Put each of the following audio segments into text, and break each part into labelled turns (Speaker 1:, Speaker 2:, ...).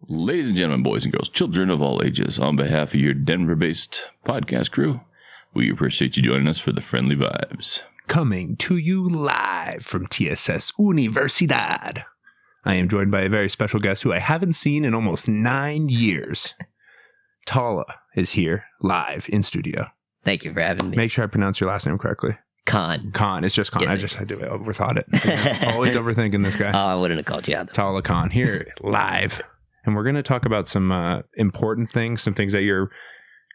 Speaker 1: Ladies and gentlemen, boys and girls, children of all ages, on behalf of your Denver-based podcast crew, we appreciate you joining us for the Friendly Vibes.
Speaker 2: Coming to you live from TSS Universidad. I am joined by a very special guest who I haven't seen in almost 9 years. Talha is here, live, in studio.
Speaker 3: Thank you for having me.
Speaker 2: Make sure I pronounce your last name correctly.
Speaker 3: Khan.
Speaker 2: Khan. It's just Khan.
Speaker 3: Yes,
Speaker 2: I overthought it. Always overthinking this guy.
Speaker 3: Oh, I wouldn't have called you out.
Speaker 2: Talha Khan here, live. And we're going to talk about some important things, some things that you're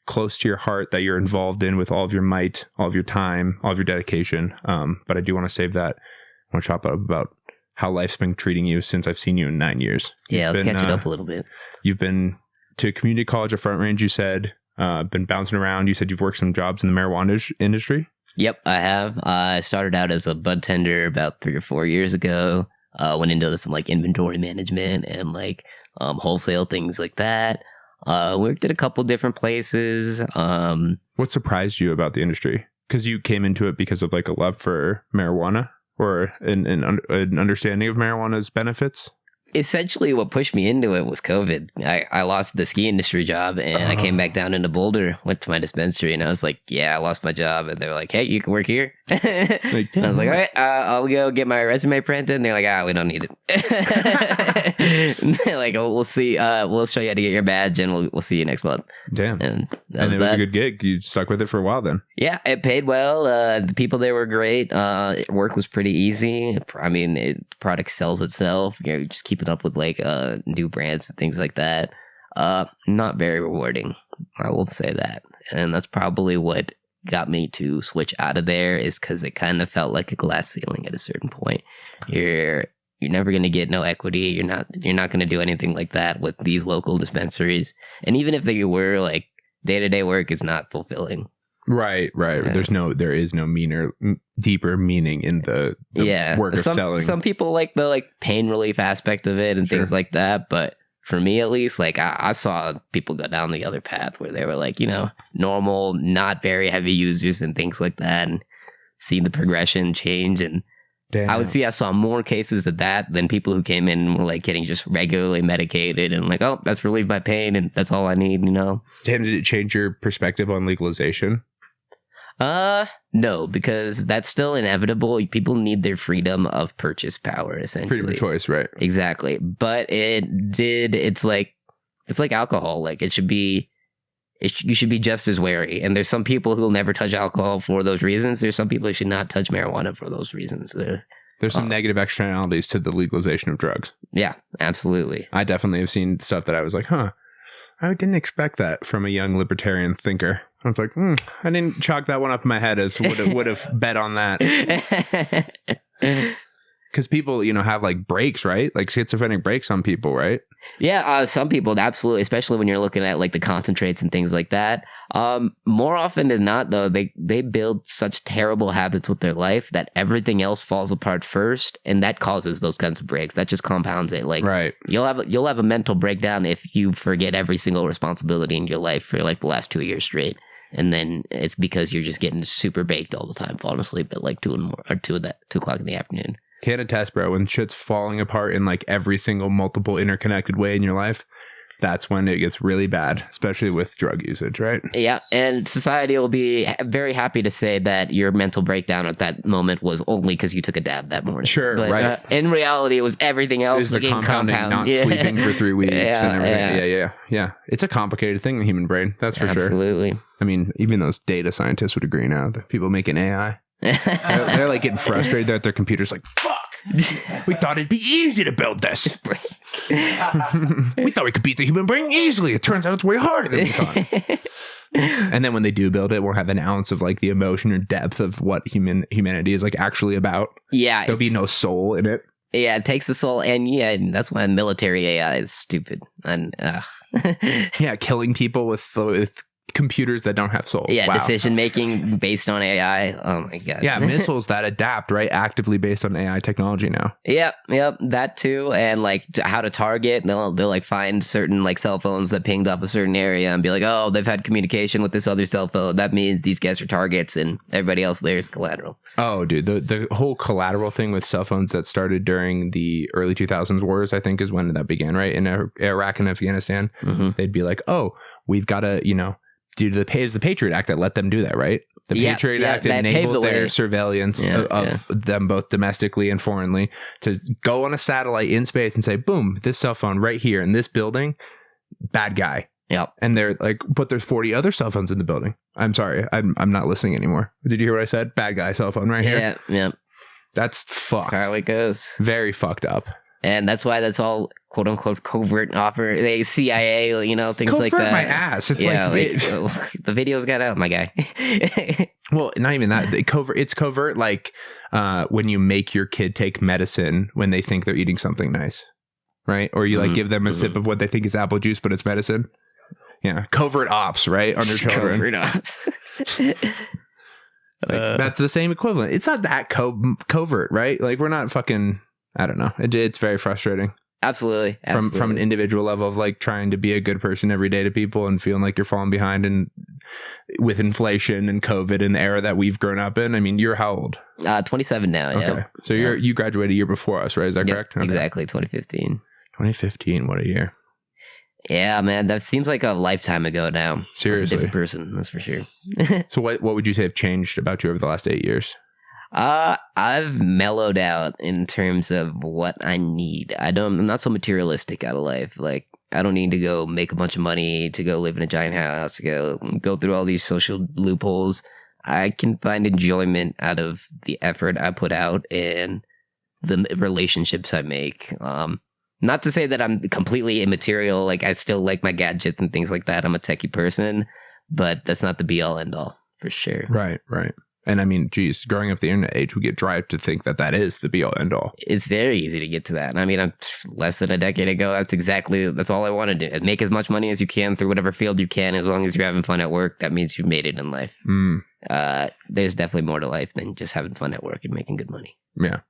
Speaker 2: close to your heart, that you're involved in with all of your might, all of your time, all of your dedication. But I do want to save that. I want to talk about how life's been treating you since I've seen you in 9 years.
Speaker 3: Yeah, let's catch it up a little bit.
Speaker 2: You've been to community college at Front Range, you said. Been bouncing around. You said you've worked some jobs in the marijuana industry.
Speaker 3: Yep, I have. I started out as a bud tender about 3 or 4 years ago. Went into some like inventory management and like wholesale things like that. Worked at a couple different places.
Speaker 2: What surprised you about the industry? Because you came into it because of like a love for marijuana or an understanding of marijuana's benefits?
Speaker 3: Essentially, what pushed me into it was COVID. I lost the ski industry job, and I came back down into Boulder, went to my dispensary, and I was like, yeah, I lost my job. And they're like, hey, you can work here. And I was like, all right, I'll go get my resume printed. And they're like, we don't need it. And they're like, oh, we'll see. We'll show you how to get your badge, and we'll see you next month.
Speaker 2: Damn. And it was a good gig. You stuck with it for a while then. Yeah,
Speaker 3: it paid well. The people there were great. Work was pretty easy. I mean, the product sells itself. You just keep up with like new brands and things like that. Not very rewarding, I will say that. And that's probably what got me to switch out of there, is because it kind of felt like a glass ceiling at a certain point. You're never going to get no equity. You're not going to do anything like that with these local dispensaries. And even if they were, like, day-to-day work is not fulfilling.
Speaker 2: Right. Yeah. There is no deeper meaning in the work of selling. Some people like the pain relief aspect of it and things like that. But for me, at least, like I saw people go down the other path where they were like, normal, not very heavy users and things like that, and see the progression change. And damn. I saw more cases of that than people who came in and were like getting just regularly medicated and like, oh, that's relieved my pain and that's all I need, Damn, did it change your perspective on legalization?
Speaker 3: No, because that's still inevitable. People need their freedom of purchase power, essentially.
Speaker 2: Freedom of choice, right?
Speaker 3: Exactly. But it's like alcohol. Like you should be just as wary. And there's some people who will never touch alcohol for those reasons. There's some people who should not touch marijuana for those reasons.
Speaker 2: There's some negative externalities to the legalization of drugs.
Speaker 3: Yeah, absolutely.
Speaker 2: I definitely have seen stuff that I was like, I didn't expect that from a young libertarian thinker. I was like, I didn't chalk that one up in my head as would have bet on that. Because people, have like breaks, right? Like schizophrenic breaks on people, right?
Speaker 3: Yeah, some people, absolutely. Especially when you're looking at like the concentrates and things like that. More often than not, though, they build such terrible habits with their life that everything else falls apart first, and that causes those kinds of breaks. That just compounds it. Like, right. You'll have a mental breakdown if you forget every single responsibility in your life for like the last 2 years straight. And then it's because you're just getting super baked all the time, falling asleep at like 2 o'clock in the afternoon.
Speaker 2: Can't attest, bro. When shit's falling apart in like every single multiple interconnected way in your life, that's when it gets really bad, especially with drug usage, right? Yeah,
Speaker 3: and society will be very happy to say that your mental breakdown at that moment was only because you took a dab that morning.
Speaker 2: Sure, but, right.
Speaker 3: In reality, it was everything else.
Speaker 2: It was the compounding, not sleeping for 3 weeks and everything. Yeah. It's a complicated thing, the human brain. That's for sure.
Speaker 3: Absolutely.
Speaker 2: I mean, even those data scientists would agree now. The people making AI, they're like getting frustrated at their computers like, fuck. We thought it'd be easy to build this. We thought we could beat the human brain easily. It turns out it's way harder than we thought. And then when they do build it, we'll have an ounce of like the emotion or depth of what humanity is like actually about.
Speaker 3: Yeah.
Speaker 2: There'll be no soul in it.
Speaker 3: Yeah, it takes the soul, and that's why military AI is stupid. And
Speaker 2: yeah, killing people with
Speaker 4: computers that don't have souls.
Speaker 3: Yeah, wow. Decision making based on AI. Oh my god.
Speaker 4: Yeah, missiles that adapt, right? Actively based on AI technology now.
Speaker 3: Yep, that too. And like how to target. They'll like find certain like cell phones that pinged up a certain area and be like, oh, they've had communication with this other cell phone. That means these guys are targets and everybody else there is collateral.
Speaker 4: Oh, dude, the whole collateral thing with cell phones that started during the early 2000s wars, I think, is when that began, right? In Iraq and Afghanistan, they'd be like, oh, we've got to, due to the Patriot Act that let them do that, right? The Patriot Act enabled their surveillance of them both domestically and foreignly to go on a satellite in space and say, boom, this cell phone right here in this building, bad guy.
Speaker 3: Yep.
Speaker 4: And they're like, but there's 40 other cell phones in the building. I'm sorry. I'm not listening anymore. Did you hear what I said? Bad guy cell phone right here.
Speaker 3: Yeah.
Speaker 4: That's fucked.
Speaker 3: That's how it goes.
Speaker 4: Very fucked up.
Speaker 3: And that's why that's all quote unquote covert offer. They CIA, things covert like that.
Speaker 4: My ass. It's
Speaker 3: the videos got out, my guy.
Speaker 4: Well, not even that. It's covert like when you make your kid take medicine when they think they're eating something nice. Right? Or you like give them a sip of what they think is apple juice, but it's medicine. Yeah, covert ops, right? Under children.
Speaker 3: Covert ops.
Speaker 4: That's the same equivalent. It's not that covert, right? Like we're not fucking. I don't know. It's very frustrating.
Speaker 3: Absolutely.
Speaker 4: From an individual level of like trying to be a good person every day to people and feeling like you're falling behind, and with inflation and COVID and the era that we've grown up in. I mean, you're how old?
Speaker 3: 27 now.
Speaker 4: Okay,
Speaker 3: yeah.
Speaker 4: So you graduated a year before us, right? Is that correct? Okay.
Speaker 3: Exactly. 2015.
Speaker 4: 2015. What a year.
Speaker 3: Yeah, man, that seems like a lifetime ago now.
Speaker 4: Seriously.
Speaker 3: That's a different person, that's for sure.
Speaker 4: So what would you say have changed about you over the last 8 years?
Speaker 3: I've mellowed out in terms of what I need. I'm not so materialistic out of life. Like, I don't need to go make a bunch of money to go live in a giant house, to go through all these social loopholes. I can find enjoyment out of the effort I put out and the relationships I make. Not to say that I'm completely immaterial. Like, I still like my gadgets and things like that. I'm a techie person, but that's not the be all end all for sure.
Speaker 4: Right. And I mean, geez, growing up the internet age, we get drive to think that is the be all end all.
Speaker 3: It's very easy to get to that. I mean, I'm less than a decade ago. That's all I want to do. Make as much money as you can through whatever field you can. As long as you're having fun at work, that means you've made it in life. There's definitely more to life than just having fun at work and making good money.
Speaker 4: Yeah.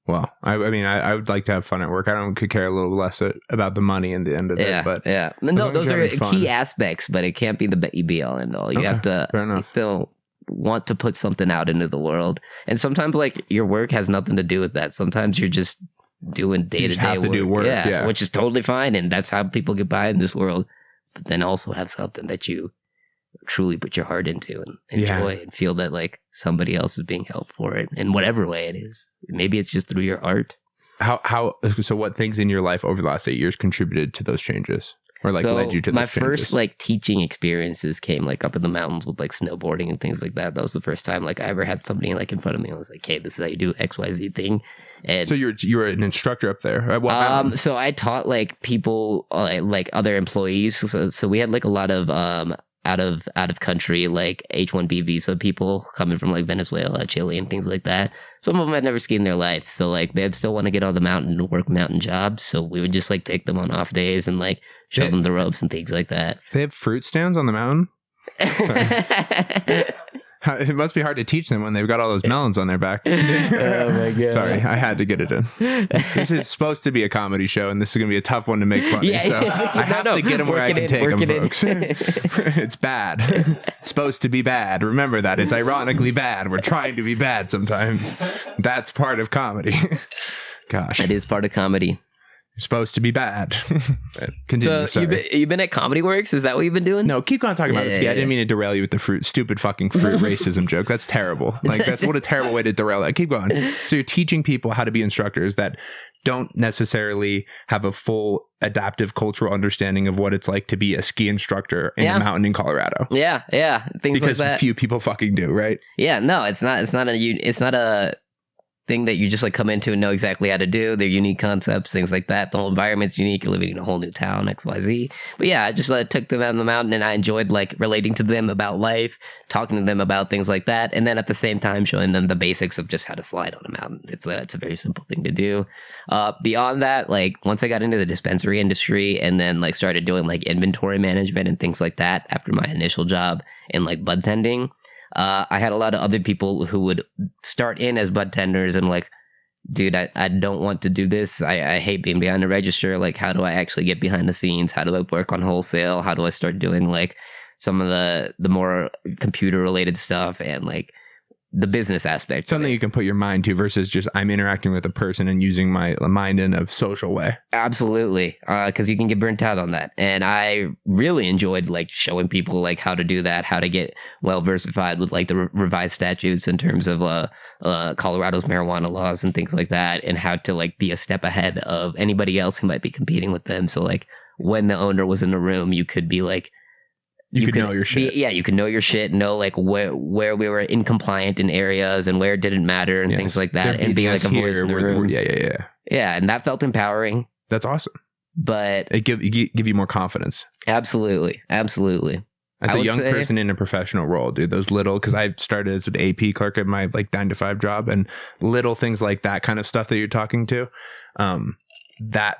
Speaker 4: Well, I mean, I would like to have fun at work. Could care a little less about the money in the end of it. But
Speaker 3: no, those are key aspects, but it can't be the be all end all. You have to still want to put something out into the world, and sometimes like your work has nothing to do with that. Sometimes you're just doing day-to-day work. Do work, yeah, which is totally fine, and that's how people get by in this world. But then also have something that you truly put your heart into and enjoy and feel that like somebody else is being helped for it in whatever way it is. Maybe it's just through your art.
Speaker 4: So what things in your life over the last 8 years contributed to those changes or like led you to those changes?
Speaker 3: My first like teaching experiences came like up in the mountains with like snowboarding and things like that. That was the first time like I ever had somebody like in front of me. I was like, hey, this is how you do XYZ thing. And
Speaker 4: so you were an instructor up there.
Speaker 3: So I taught like people like other employees. So we had like a lot of out of country like H-1B visa people coming from like Venezuela, Chile, and things like that. Some of them had never skied in their life, so like they'd still want to get on the mountain and work mountain jobs. So we would just like take them on off days and like show them the ropes and things like that.
Speaker 4: They have fruit stands on the mountain. It must be hard to teach them when they've got all those melons on their back.
Speaker 3: Oh my god!
Speaker 4: Sorry, I had to get it in. This is supposed to be a comedy show, and this is going to be a tough one to make funny. So I have to get them where I can take them, folks. It's bad. It's supposed to be bad. Remember that. It's ironically bad. We're trying to be bad sometimes. That's part of comedy. Gosh,
Speaker 3: that is part of comedy.
Speaker 4: You're supposed to be bad. Continue.
Speaker 3: So you've been at Comedy Works? Is that what you've been doing?
Speaker 4: No, keep on talking about this. I didn't mean to derail you with the stupid fucking fruit racism joke. That's terrible. Like that's what a terrible way to derail that. Keep going. So you're teaching people how to be instructors that don't necessarily have a full adaptive cultural understanding of what it's like to be a ski instructor in a mountain in Colorado.
Speaker 3: Yeah. Things
Speaker 4: because
Speaker 3: like that.
Speaker 4: Few people fucking do, right?
Speaker 3: Yeah, no, it's not thing that you just like come into and know exactly how to do. They're unique concepts, things like that. The whole environment's unique. You're living in a whole new town, XYZ. But yeah, I just took them out on the mountain, and I enjoyed like relating to them about life, talking to them about things like that, and then at the same time showing them the basics of just how to slide on a mountain. It's a very simple thing to do. Beyond that, like once I got into the dispensary industry and then like started doing like inventory management and things like that after my initial job in like bud tending, I had a lot of other people who would start in as bud tenders and like, dude, I don't want to do this. I hate being behind the register. Like, how do I actually get behind the scenes? How do I work on wholesale? How do I start doing like some of the more computer related stuff and like the business aspect?
Speaker 4: Something you can put your mind to versus just I'm interacting with a person and using my mind in a social way.
Speaker 3: Absolutely. Because you can get burnt out on that. And I really enjoyed like showing people like how to do that, how to get well versified with like the revised statutes in terms of Colorado's marijuana laws and things like that, and how to like be a step ahead of anybody else who might be competing with them. So like when the owner was in the room, you could be like,
Speaker 4: you could know your shit.
Speaker 3: You could know your shit, know like where we were incompliant in areas and where it didn't matter and things like that, and be like a voice in the room. Yeah, and that felt empowering.
Speaker 4: That's awesome.
Speaker 3: But
Speaker 4: it give you more confidence.
Speaker 3: Absolutely.
Speaker 4: As a young person in a professional role, dude, those little, because I started as an AP clerk at my like 9-to-5 job, and little things like that kind of stuff that you're talking to,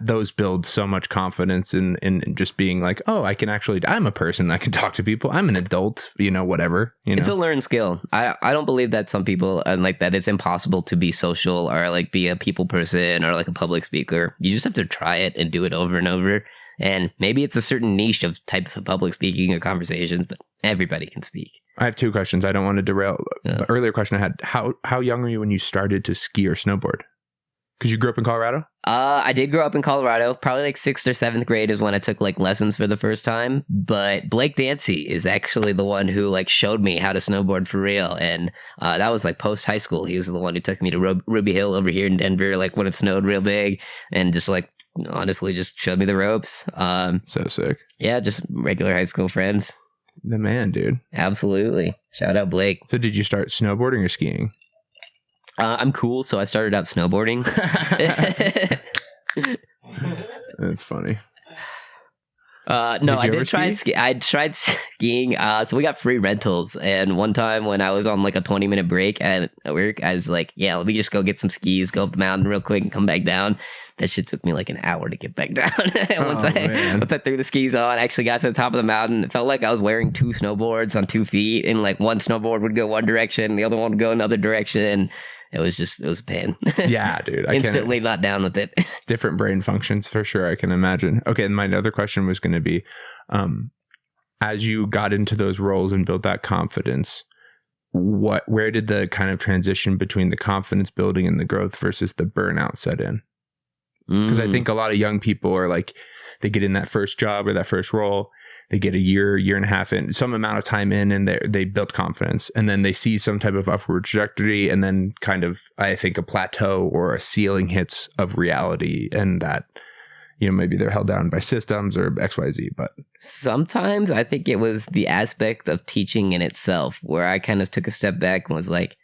Speaker 4: those build so much confidence in just being like, oh, I'm a person, I can talk to people, I'm an adult, whatever.
Speaker 3: It's a learned skill. I don't believe that some people like that it's impossible to be social or like be a people person or like a public speaker. You just have to try it and do it over and over. And maybe it's a certain niche of types of public speaking or conversations, but everybody can speak.
Speaker 4: I have 2 questions. I don't want to derail. The earlier question I had, how young were you when you started to ski or snowboard? Because you grew up in Colorado?
Speaker 3: I did grow up in Colorado. Probably like 6th or 7th grade is when I took like lessons for the first time. But Blake Dancy is actually the one who like showed me how to snowboard for real. And that was like post high school. He was the one who took me to Ruby Hill over here in Denver, like when it snowed real big, and just like honestly just showed me the ropes.
Speaker 4: So sick.
Speaker 3: Yeah, just regular high school friends.
Speaker 4: The man, dude.
Speaker 3: Absolutely. Shout out Blake.
Speaker 4: So did you start snowboarding or skiing?
Speaker 3: I'm cool, so I started out snowboarding.
Speaker 4: That's funny.
Speaker 3: No, I did try skiing. I tried skiing. So we got free rentals, and one time when I was on like a 20-minute break at work, I was like, "Yeah, let me just go get some skis, go up the mountain real quick, and come back down." That shit took me like an hour to get back down. once I threw the skis on, I actually got to the top of the mountain. It felt like I was wearing 2 snowboards on 2 feet, and like one snowboard would go one direction, the other one would go another direction. It was a pain.
Speaker 4: Yeah, dude.
Speaker 3: Instantly not down with it.
Speaker 4: Different brain functions for sure, I can imagine. Okay, and my other question was going to be, as you got into those roles and built that confidence, where did the kind of transition between the confidence building and the growth versus the burnout set in? Because I think a lot of young people are like, they get in that first job or that first role, they get a year and a half in, some amount of time in, and they build confidence, and then they see some type of upward trajectory, and then kind of, I think, a plateau or a ceiling hits of reality, and that, maybe they're held down by systems or XYZ. But
Speaker 3: sometimes I think it was the aspect of teaching in itself where I kind of took a step back and was like,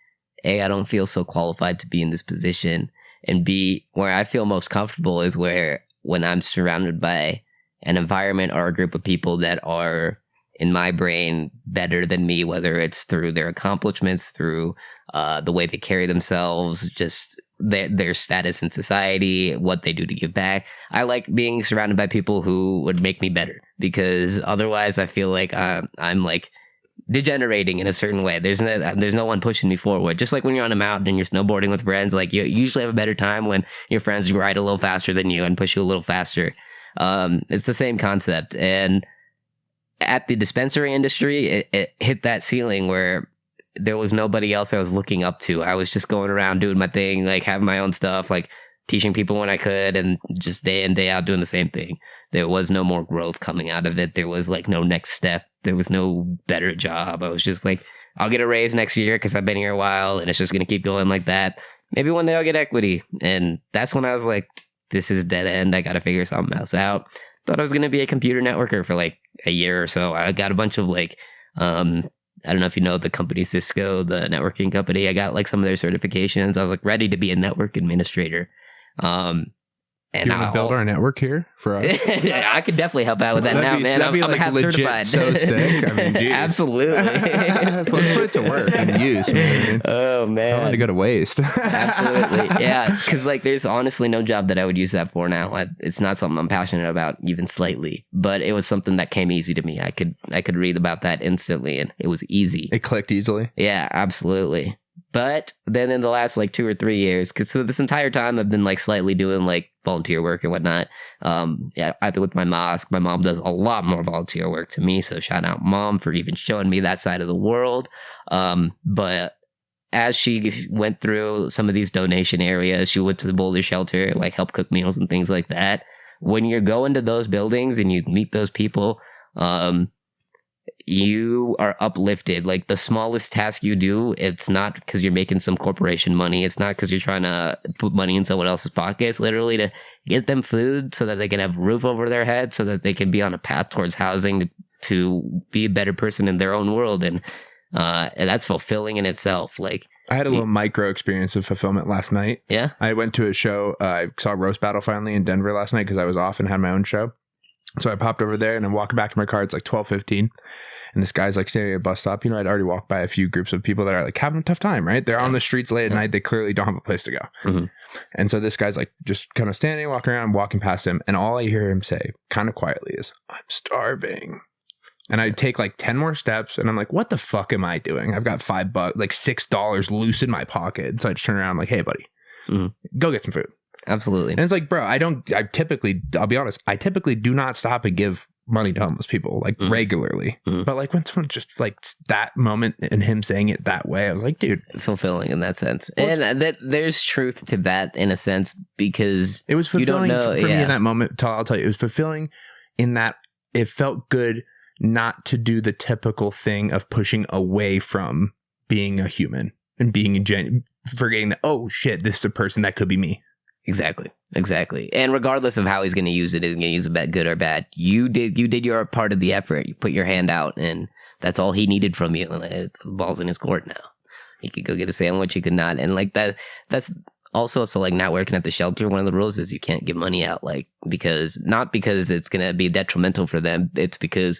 Speaker 3: A, I don't feel so qualified to be in this position, and B, where I feel most comfortable is when I'm surrounded by an environment or a group of people that are, in my brain, better than me, whether it's through their accomplishments, through the way they carry themselves, just their status in society, what they do to give back. I like being surrounded by people who would make me better, because otherwise I feel like I'm like degenerating in a certain way. There's no one pushing me forward. Just like when you're on a mountain and you're snowboarding with friends, like you usually have a better time when your friends ride a little faster than you and push you a little faster. It's the same concept. And at the dispensary industry, it hit that ceiling where there was nobody else I was looking up to. I was just going around doing my thing, like having my own stuff, like teaching people when I could, and just day in, day out doing the same thing. There was no more growth coming out of it. There was like no next step. There was no better job. I was just like, I'll get a raise next year because I've been here a while, and it's just going to keep going like that. Maybe one day I'll get equity. And that's when I was like, this is dead end. I got to figure something else out. Thought I was going to be a computer networker for like a year or so. I got a bunch of like I don't know if you know the company Cisco, the networking company. I got like some of their certifications. I was like ready to be a network administrator.
Speaker 4: And you want to build our network here for us?
Speaker 3: Yeah, I could definitely help out with that now, man. I'm like half certified.
Speaker 4: So sick. I mean, geez.
Speaker 3: Absolutely.
Speaker 4: Let's put it to work and use, man.
Speaker 3: Oh, man.
Speaker 4: I don't want to go to waste.
Speaker 3: Absolutely. Yeah. Because, like, there's honestly no job that I would use that for now. It's not something I'm passionate about, even slightly. But it was something that came easy to me. I could read about that instantly, and it was easy.
Speaker 4: It clicked easily?
Speaker 3: Yeah, absolutely. But then in the last like 2 or 3 years, because so this entire time I've been like slightly doing like volunteer work and whatnot. Yeah, either with my mosque. My mom does a lot more volunteer work to me, so shout out mom for even showing me that side of the world. But as she went through some of these donation areas, she went to the Boulder shelter, like help cook meals and things like that. When you're going to those buildings and you meet those people, you are uplifted. Like the smallest task you do, it's not because you're making some corporation money. It's not because you're trying to put money in someone else's pocket. It's literally to get them food so that they can have a roof over their head, so that they can be on a path towards housing to be a better person in their own world. And that's fulfilling in itself. Like
Speaker 4: I had a little micro experience of fulfillment last night.
Speaker 3: Yeah.
Speaker 4: I went to a show. I saw Roast Battle finally in Denver last night because I was off and had my own show. So I popped over there and I'm walking back to my car. It's like 12:15. And this guy's like standing at a bus stop. You know, I'd already walked by a few groups of people that are like having a tough time, right? They're on the streets late at night. They clearly don't have a place to go.
Speaker 3: Mm-hmm.
Speaker 4: And so this guy's like just kind of standing, walking around, walking past him. And all I hear him say kind of quietly is, "I'm starving." And I take like 10 more steps and I'm like, what the fuck am I doing? I've got $5, like $6 loose in my pocket. So I just turn around, I'm like, hey, buddy, go get some food.
Speaker 3: Absolutely.
Speaker 4: And it's like, bro, I'll be honest, I typically do not stop and give money to homeless people like regularly. But like when someone just like that moment and him saying it that way, I was like, dude,
Speaker 3: it's fulfilling in that sense. And that there's truth to that in a sense, because
Speaker 4: it was fulfilling for me in that moment. I'll tell you, it was fulfilling in that it felt good not to do the typical thing of pushing away from being a human and being forgetting that, oh shit, this is a person that could be me.
Speaker 3: Exactly. And regardless of how he's going to use it, he's going to use it good or bad. You did your part of the effort. You put your hand out, and that's all he needed from you. The ball's in his court now. He could go get a sandwich. He could not. And like that's also, so like not working at the shelter, one of the rules is you can't give money out, like not because it's going to be detrimental for them. It's because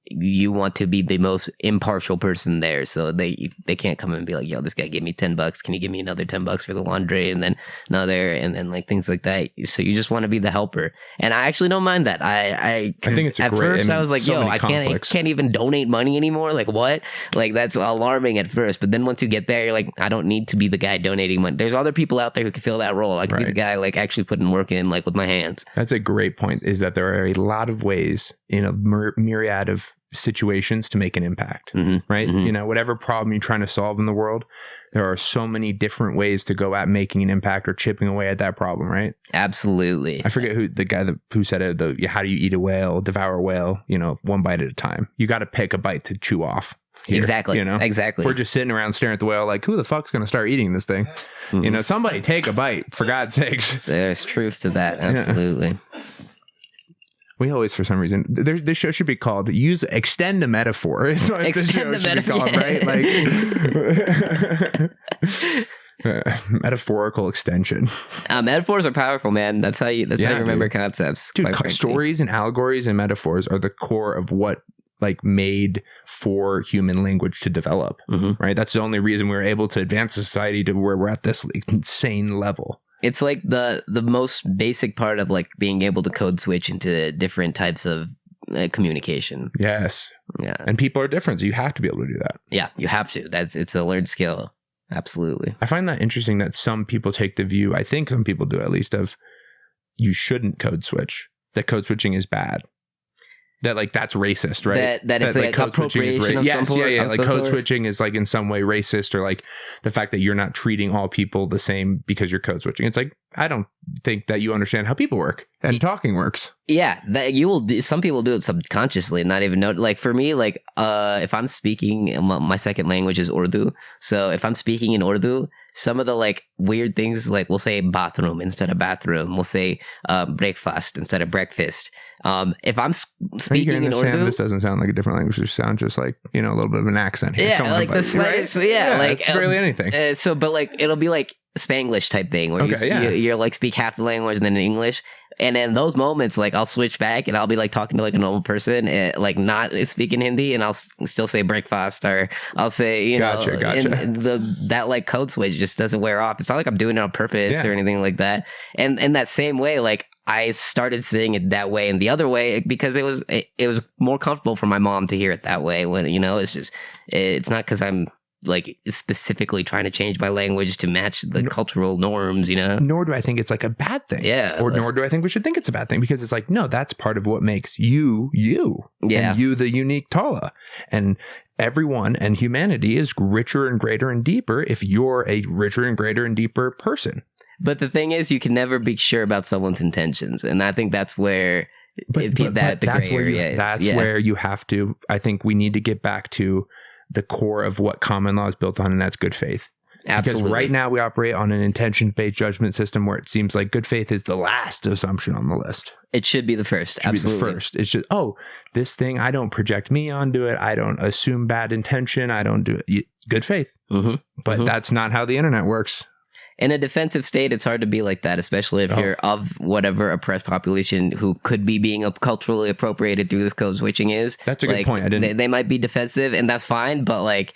Speaker 3: you want to be the most impartial person there, so they can't come and be like, yo, this guy gave me $10, can you give me another $10 for the laundry, and then another, and then like things like that. So you just want to be the helper, and I actually don't mind that. I think it's at first I was like, yo, I can't even donate money anymore, like what, like that's alarming at first, but then once you get there, you're like, I don't need to be the guy donating money. There's other people out there who can fill that role. I can be the guy like actually putting work in, like with my hands.
Speaker 4: That's a great point, is that there are a lot of ways in a myriad of situations to make an impact, right? You know, whatever problem you're trying to solve in the world, there are so many different ways to go at making an impact or chipping away at that problem, right?
Speaker 3: Absolutely.
Speaker 4: I forget who the guy who said it, how do you eat a whale, devour a whale, you know, one bite at a time. You got to pick a bite to chew off. Here,
Speaker 3: exactly.
Speaker 4: You know,
Speaker 3: exactly.
Speaker 4: We're just sitting around staring at the whale like, who the fuck's going to start eating this thing? You know, somebody take a bite, for God's sakes.
Speaker 3: There's truth to that. Absolutely.
Speaker 4: Yeah. We always, for some reason, this show should be called "Extend a Metaphor." It's what
Speaker 3: Extend the metaphor,
Speaker 4: called, right? Like metaphorical extension.
Speaker 3: Metaphors are powerful, man. That's how you remember concepts.
Speaker 4: Dude, stories and allegories and metaphors are the core of what like made for human language to develop. Right? That's the only reason we were able to advance society to where we're at this like, insane level.
Speaker 3: It's like the most basic part of like being able to code switch into different types of communication.
Speaker 4: Yes.
Speaker 3: Yeah.
Speaker 4: And people are different, so you have to be able to do that.
Speaker 3: Yeah, you have to. It's a learned skill. Absolutely.
Speaker 4: I find that interesting that some people take the view, I think some people do at least, of you shouldn't code switch. That code switching is bad. That like that's racist, right?
Speaker 3: That it's like code appropriation of some sort.
Speaker 4: Yeah. Like code switching is like in some way racist, or like the fact that you're not treating all people the same because you're code switching. It's like, I don't think that you understand how people work and talking works.
Speaker 3: Yeah, that you will do. Some people do it subconsciously, not even know. Like for me, like if I'm speaking, my second language is Urdu. So if I'm speaking in Urdu, some of the like weird things, like we'll say bathroom instead of bathroom. We'll say breakfast instead of breakfast. If I'm speaking in Urdu,
Speaker 4: this doesn't sound like a different language. It sounds just like, a little bit of an accent here.
Speaker 3: Yeah, like the slightest, right? Yeah, like
Speaker 4: it's barely anything.
Speaker 3: But like it'll be like Spanglish type thing where you're like speak half the language and then in English. And in those moments, like I'll switch back and I'll be like talking to like a normal person, like not speaking Hindi, and I'll still say breakfast, or I'll say,
Speaker 4: gotcha.
Speaker 3: And that like code switch just doesn't wear off. It's not like I'm doing it on purpose or anything like that. And in that same way, like I started saying it that way and the other way because it was more comfortable for my mom to hear it that way. When it's not because I'm like specifically trying to change my language to match the cultural norms,
Speaker 4: Nor do I think it's like a bad thing.
Speaker 3: Yeah.
Speaker 4: Or nor do I think we should think it's a bad thing, because it's like, no, that's part of what makes you.
Speaker 3: Yeah.
Speaker 4: And you the unique Talha. And everyone and humanity is richer and greater and deeper if you're a richer and greater and deeper person.
Speaker 3: But the thing is, you can never be sure about someone's intentions. And I think that's where
Speaker 4: where you have to, I think we need to get back to the core of what common law is built on, and that's good faith.
Speaker 3: Absolutely.
Speaker 4: Because right now we operate on an intention-based judgment system where it seems like good faith is the last assumption on the list.
Speaker 3: It should be the first. Absolutely.
Speaker 4: It's just, this thing, I don't project me onto it. I don't assume bad intention. I don't do it. Good faith.
Speaker 3: Mm-hmm.
Speaker 4: But that's not how the internet works.
Speaker 3: In a defensive state, it's hard to be like that, especially if you're of whatever oppressed population who could be being culturally appropriated through this code switching is.
Speaker 4: That's a good point.
Speaker 3: They might be defensive, and that's fine, but like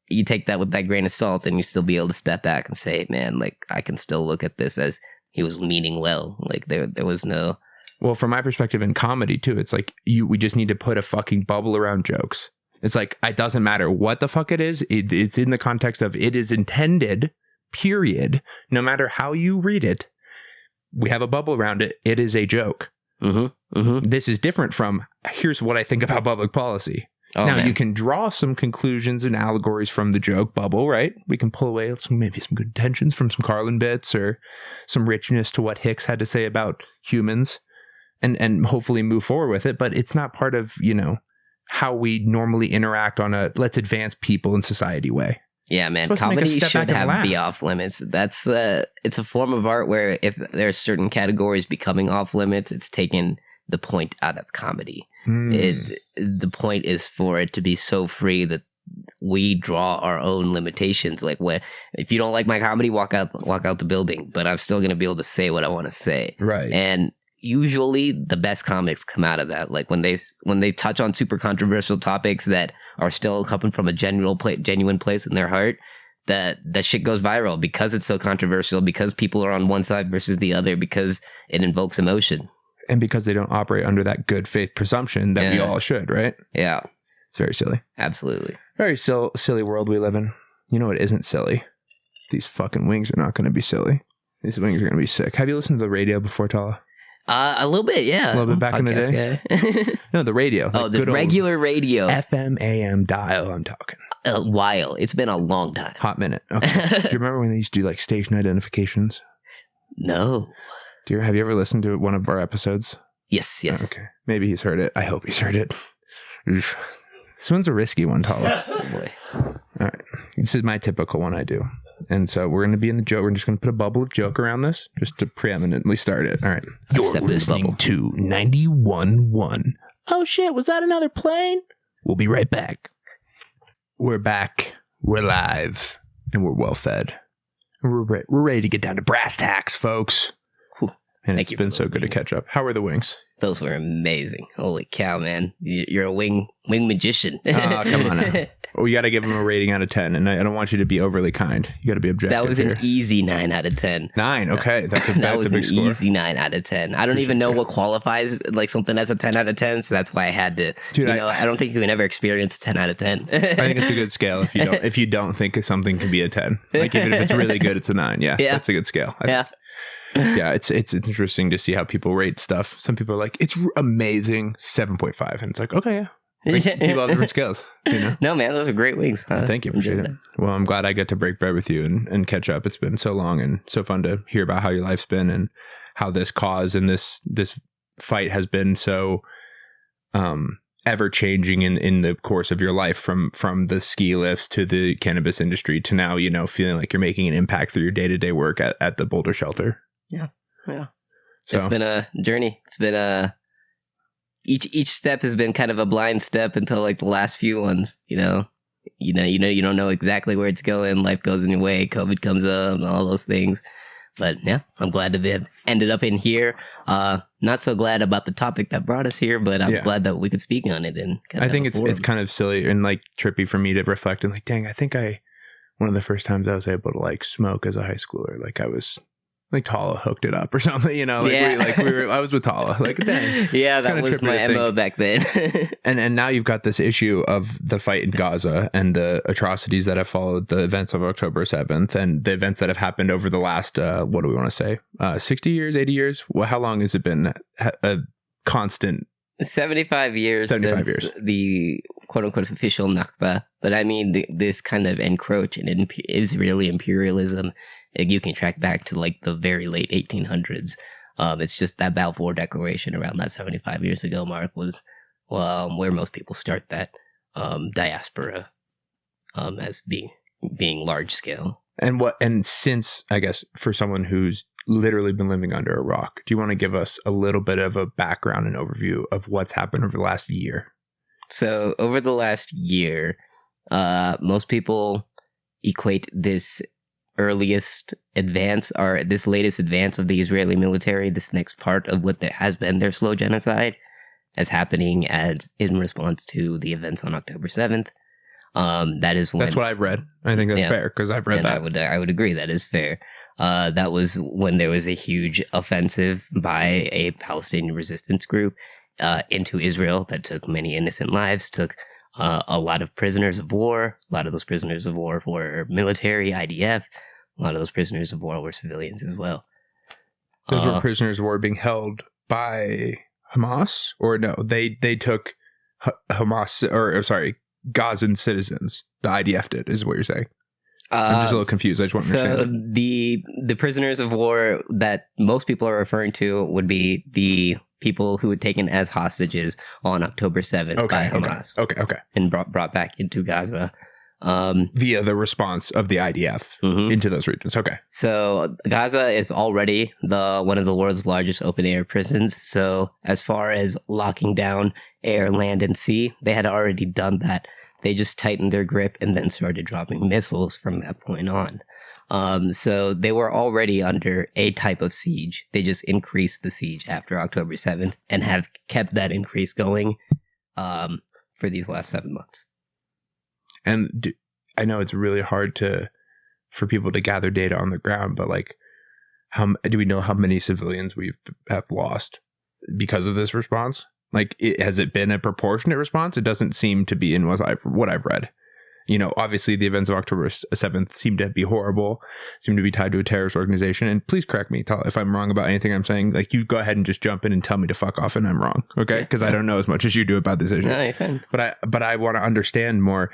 Speaker 3: you take that with that grain of salt, and you still be able to step back and say, man, like I can still look at this as he was meaning well. Like there was no.
Speaker 4: Well, from my perspective in comedy too, it's like we just need to put a fucking bubble around jokes. It's like it doesn't matter what the fuck it is. It's in the context of it is intended. Period. No matter how you read it, we have a bubble around it. It is a joke.
Speaker 3: Mm-hmm. Mm-hmm.
Speaker 4: This is different from here's what I think about public policy. You can draw some conclusions and allegories from the joke bubble, right? We can pull away maybe some good intentions from some Carlin bits or some richness to what Hicks had to say about humans, and hopefully move forward with it. But it's not part of how we normally interact on a let's advance people in society way.
Speaker 3: Yeah, man. Comedy should be off limits. It's a form of art where if there are certain categories becoming off limits, it's taken the point out of comedy. The point is for it to be so free that we draw our own limitations. Like if you don't like my comedy, walk out the building. But I'm still gonna be able to say what I want to say.
Speaker 4: Right.
Speaker 3: And usually the best comics come out of that. Like when they touch on super controversial topics that are still coming from a genuine place in their heart, that shit goes viral because it's so controversial, because people are on one side versus the other, because it invokes emotion.
Speaker 4: And because they don't operate under that good faith presumption that we all should, right?
Speaker 3: Yeah.
Speaker 4: It's very silly.
Speaker 3: Absolutely.
Speaker 4: Very silly world we live in. You know what isn't silly? These fucking wings are not going to be silly. These wings are going to be sick. Have you listened to the radio before, Talha?
Speaker 3: A little bit, yeah.
Speaker 4: A little bit back in the day? No, the radio.
Speaker 3: Like the regular radio.
Speaker 4: FM, AM dial, I'm talking.
Speaker 3: A while. It's been a long time.
Speaker 4: Hot minute. Okay. Do you remember when they used to do like station identifications?
Speaker 3: No.
Speaker 4: Have you ever listened to one of our episodes?
Speaker 3: Yes.
Speaker 4: Okay. Maybe he's heard it. I hope he's heard it. This one's a risky one, Talha.
Speaker 3: Oh boy.
Speaker 4: All right. This is my typical one I do. And so we're going to be in the joke. We're just going to put a bubble of joke around this just to preeminently start it. All right. You're listening to 91.1. Oh, shit. Was that another plane? We'll be right back. We're back. We're live. And we're well fed. And we're ready to get down to brass tacks, folks. And it's been so good to catch up. How were the wings?
Speaker 3: Those were amazing. Holy cow, man. You're a wing magician.
Speaker 4: Oh, come on now. We got to give them a rating out of 10. And I don't want you to be overly kind. You got to be objective.
Speaker 3: That was an easy 9 out of a
Speaker 4: 9? Okay. That's a big score.
Speaker 3: Easy 9 out of 10. I don't even know what qualifies like something as a 10 out of 10. So that's why I had to, Dude, I don't think you can ever experience a 10 out of 10.
Speaker 4: I think it's a good scale if you don't think something can be a 10. Like even if it's really good, it's a 9. Yeah. That's a good scale. Yeah, it's interesting to see how people rate stuff. Some people are like, it's amazing, 7.5. And it's like, okay, yeah. People have different scales,
Speaker 3: No, man, those are great wings.
Speaker 4: Thank you. Appreciate it. Well, I'm glad I get to break bread with you and catch up. It's been so long and so fun to hear about how your life's been and how this cause and this fight has been so ever changing in the course of your life, from the ski lifts to the cannabis industry to now, feeling like you're making an impact through your day-to-day work at the Boulder shelter.
Speaker 3: Yeah. So it's been a journey. It's been each step has been kind of a blind step until like the last few ones. You don't know exactly where it's going. Life goes in your way. COVID comes up and all those things. But yeah, I'm glad to have ended up in here. Not so glad about the topic that brought us here, but I'm glad that we could speak on it. And
Speaker 4: I think it's kind of silly and like trippy for me to reflect and like, dang, I think one of the first times I was able to like smoke as a high schooler, like I was like Talha hooked it up or something, I was with Talha, like, dang.
Speaker 3: Yeah, that was my MO back then.
Speaker 4: and now you've got this issue of the fight in Gaza and the atrocities that have followed the events of October 7th and the events that have happened over the last, what do we want to say, 60 years, 80 years? Well, how long has it been a constant?
Speaker 3: 75 years. 75 years. The quote-unquote official Nakba. But I mean, this kind of encroach in Israeli imperialism, you can track back to like the very late 1800s. It's just that Balfour Declaration around that 75 years ago mark was where most people start that diaspora as being large scale.
Speaker 4: And since, I guess, for someone who's literally been living under a rock, do you want to give us a little bit of a background and overview of what's happened over the last year?
Speaker 3: So over the last year, most people equate this earliest advance or this latest advance of the Israeli military, this next part of what has been their slow genocide, as happening as in response to the events on October 7th. That is when,
Speaker 4: that's what I've read. I think that's fair because I've read that.
Speaker 3: I would agree that is fair. That was when there was a huge offensive by a Palestinian resistance group into Israel that took many innocent lives, took a lot of prisoners of war. A lot of those prisoners of war were military, IDF. A lot of those prisoners of war were civilians as well.
Speaker 4: Those were prisoners of war being held by Hamas? Or no, they took Hamas, Gazan citizens. The IDF did, is what you're saying. I'm just a little confused. I just want to understand.
Speaker 3: So the prisoners of war that most people are referring to would be the people who were taken as hostages on October 7th by Hamas.
Speaker 4: Okay.
Speaker 3: And brought back into Gaza.
Speaker 4: Via the response of the IDF into those regions. Okay.
Speaker 3: So Gaza is already one of the world's largest open air prisons. So as far as locking down air, land, and sea, they had already done that. They just tightened their grip and then started dropping missiles from that point on. So they were already under a type of siege. They just increased the siege after October 7th and have kept that increase going for these last 7 months.
Speaker 4: And I know it's really hard for people to gather data on the ground, but like, how do we know how many civilians we have lost because of this response? Like, has it been a proportionate response? It doesn't seem to be in what I've read. Obviously the events of October 7th seem to be horrible, seem to be tied to a terrorist organization. And please correct me if I'm wrong about anything I'm saying. Like, you go ahead and just jump in and tell me to fuck off and I'm wrong. Okay. Because I don't know as much as you do about this issue.
Speaker 3: No, you can.
Speaker 4: But I want to understand more.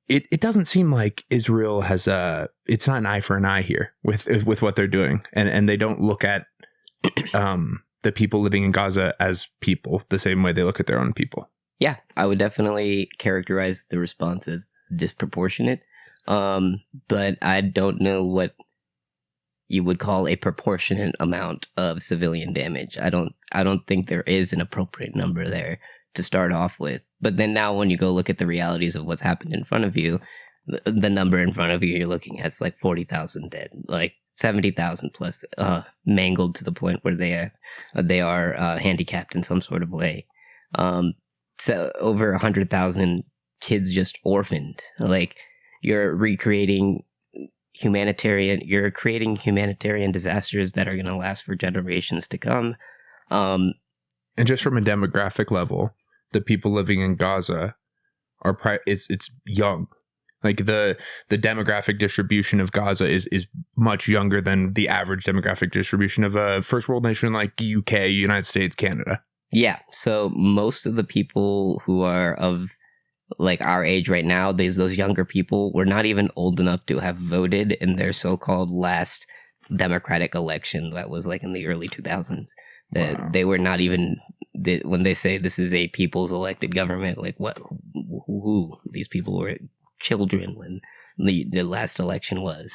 Speaker 4: It doesn't seem like Israel has it's not an eye for an eye here with what they're doing. And they don't look at the people living in Gaza as people the same way they look at their own people.
Speaker 3: Yeah, I would definitely characterize the response as disproportionate. But I don't know what you would call a proportionate amount of civilian damage. I don't think there is an appropriate number there to start off with. But then now when you go look at the realities of what's happened in front of you, the number in front of you you're looking at is like 40,000 dead, like 70,000 plus mangled to the point where they are handicapped in some sort of way. So over 100,000 kids just orphaned. Like, you're creating humanitarian disasters that are going to last for generations to come.
Speaker 4: And just from a demographic level, the people living in Gaza it's young. Like, the demographic distribution of Gaza is much younger than the average demographic distribution of a first world nation like UK, United States, Canada.
Speaker 3: Yeah, so most of the people who are of like our age right now, those younger people were not even old enough to have voted in their so-called last democratic election that was like in the early 2000s. Wow. They were not even when they say this is a people's elected government, like what? Who? These people were children when the last election was.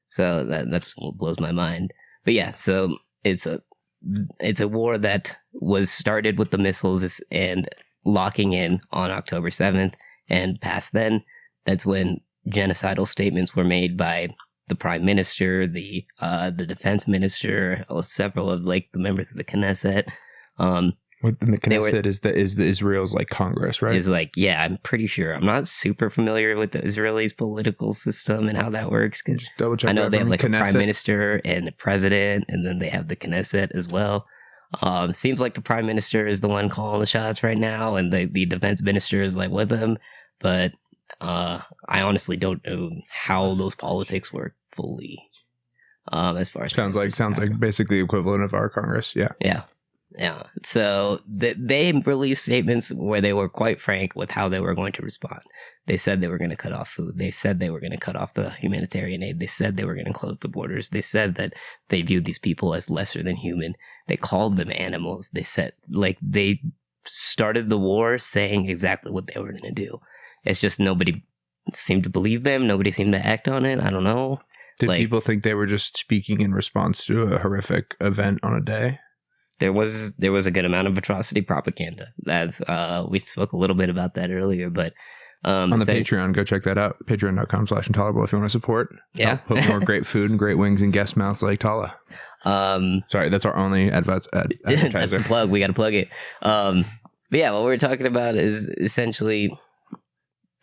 Speaker 3: So that's what blows my mind. But yeah, so it's a war that was started with the missiles and locking in on October 7th, and past then, that's when genocidal statements were made by the prime minister, the defense minister, several of like the members of the Knesset.
Speaker 4: The Knesset is the Israel's like Congress, right?
Speaker 3: Is like, yeah, I'm pretty sure. I'm not super familiar with the Israelis' political system and how that works, because I know they have like Knesset. A prime minister and a president, and then they have the Knesset as well. Seems like the prime minister is the one calling the shots right now, and the defense minister is like with him. But I honestly don't know how those politics work fully. As far as
Speaker 4: sounds like basically equivalent of our Congress, yeah.
Speaker 3: Yeah. So they released statements where they were quite frank with how they were going to respond. They said they were going to cut off food. They said they were going to cut off the humanitarian aid. They said they were going to close the borders. They said that they viewed these people as lesser than human. They called them animals. They said, like, they started the war saying exactly what they were going to do. It's just nobody seemed to believe them. Nobody seemed to act on it. I don't know.
Speaker 4: Did people think they were just speaking in response to a horrific event on a day?
Speaker 3: There was a good amount of atrocity propaganda. That's we spoke a little bit about that earlier, but
Speaker 4: on the Patreon, go check that out. Patreon.com/intolerable if you want to support.
Speaker 3: Yeah,
Speaker 4: put more great food and great wings in guest mouths like Talha. Sorry, that's our only advertiser.
Speaker 3: That's the plug. We got to plug it. But yeah, what we're talking about is essentially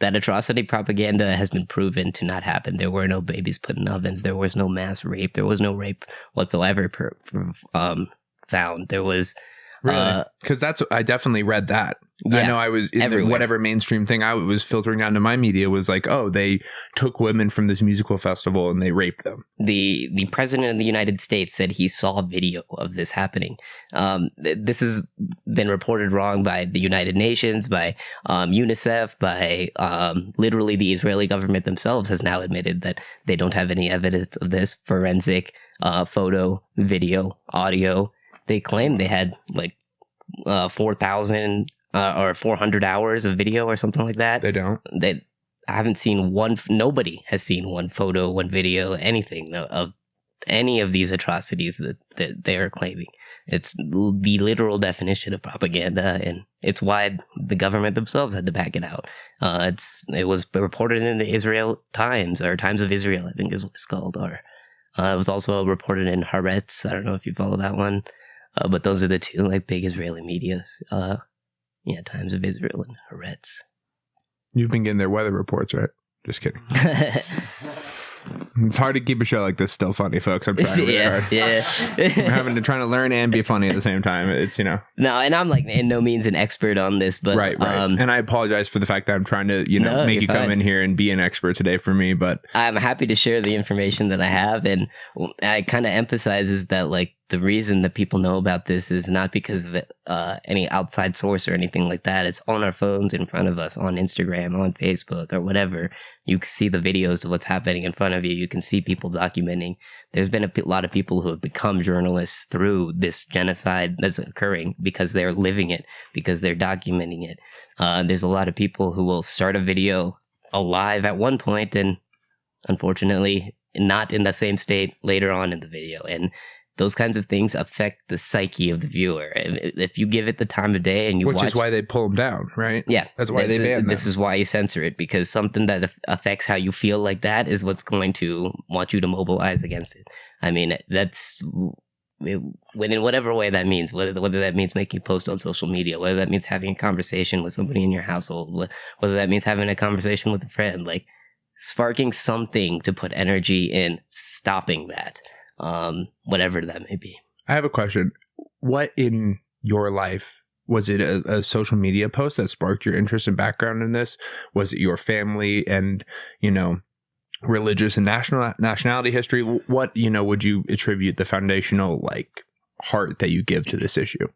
Speaker 3: that atrocity propaganda has been proven to not happen. There were no babies put in ovens. There was no mass rape. There was no rape whatsoever found. There was
Speaker 4: really, because I definitely read that. Yeah, I know I was in whatever mainstream thing I was filtering down to my media was like, oh, they took women from this musical festival and they raped them.
Speaker 3: The president of the United States said he saw video of this happening. This has been reported wrong by the United Nations, by UNICEF, by literally the Israeli government themselves has now admitted that they don't have any evidence of this. Forensic photo, video, audio. They claim they had like 4,000 or 400 hours of video or something like that.
Speaker 4: They don't.
Speaker 3: I haven't seen one. Nobody has seen one photo, one video, anything of any of these atrocities that they are claiming. It's the literal definition of propaganda, and it's why the government themselves had to back it out. It was reported in the Israel Times, or Times of Israel, I think is what it's called, or it was also reported in Haaretz. I don't know if you follow that one. But those are the two like big Israeli medias. Times of Israel and Haaretz.
Speaker 4: You've been getting their weather reports, right? Just kidding. It's hard to keep a show like this still funny, folks. I'm trying really hard.
Speaker 3: Yeah.
Speaker 4: I'm trying to learn and be funny at the same time. It's, No,
Speaker 3: and I'm like in no means an expert on this, but
Speaker 4: right. And I apologize for the fact that I'm trying to, make you come in here and be an expert today for me, but
Speaker 3: I'm happy to share the information that I have, and I kind of emphasizes that like the reason that people know about this is not because of any outside source or anything like that. It's on our phones in front of us, on Instagram, on Facebook, or whatever. You can see the videos of what's happening in front of you. You can see people documenting. There's been a lot of people who have become journalists through this genocide that's occurring because they're living it, because they're documenting it. There's a lot of people who will start a video alive at one point and unfortunately not in the same state later on in the video. And those kinds of things affect the psyche of the viewer. If you give it the time of day and you
Speaker 4: Which is why they pull them down, right?
Speaker 3: Yeah.
Speaker 4: That's why they ban them.
Speaker 3: This is why you censor it, because something that affects how you feel like that is what's going to want you to mobilize against it. I mean, in whatever way that means, whether that means making a post on social media, whether that means having a conversation with somebody in your household, whether that means having a conversation with a friend, like sparking something to put energy in stopping that. Whatever that may be.
Speaker 4: I have a question. What in your life, was it a social media post that sparked your interest and background in this? Was it your family and, religious and nationality history? What, would you attribute the foundational, heart that you give to this issue?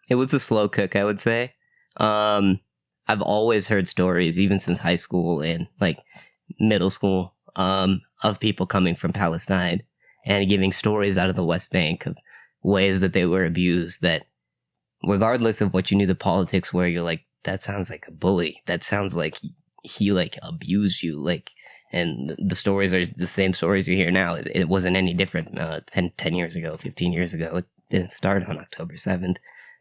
Speaker 3: It was a slow cook, I would say. I've always heard stories, even since high school and, middle school, of people coming from Palestine and giving stories out of the West Bank of ways that they were abused that regardless of what you knew the politics were, you're like, that sounds like a bully. That sounds like he like abused you. Like, and the stories are the same stories you hear now. It wasn't any different 10 years ago, 15 years ago. It didn't start on October 7th.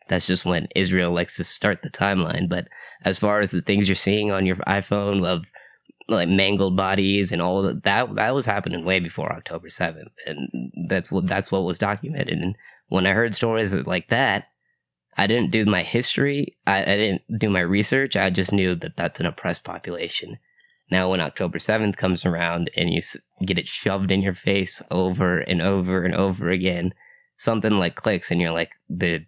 Speaker 3: That's just when Israel likes to start the timeline. But as far as the things you're seeing on your iPhone of like mangled bodies and all of that was happening way before October 7th. And that's what was documented. And when I heard stories like that, I didn't do my history. I didn't do my research. I just knew that that's an oppressed population. Now, when October 7th comes around and you get it shoved in your face over and over and over again, something like clicks and you're like, there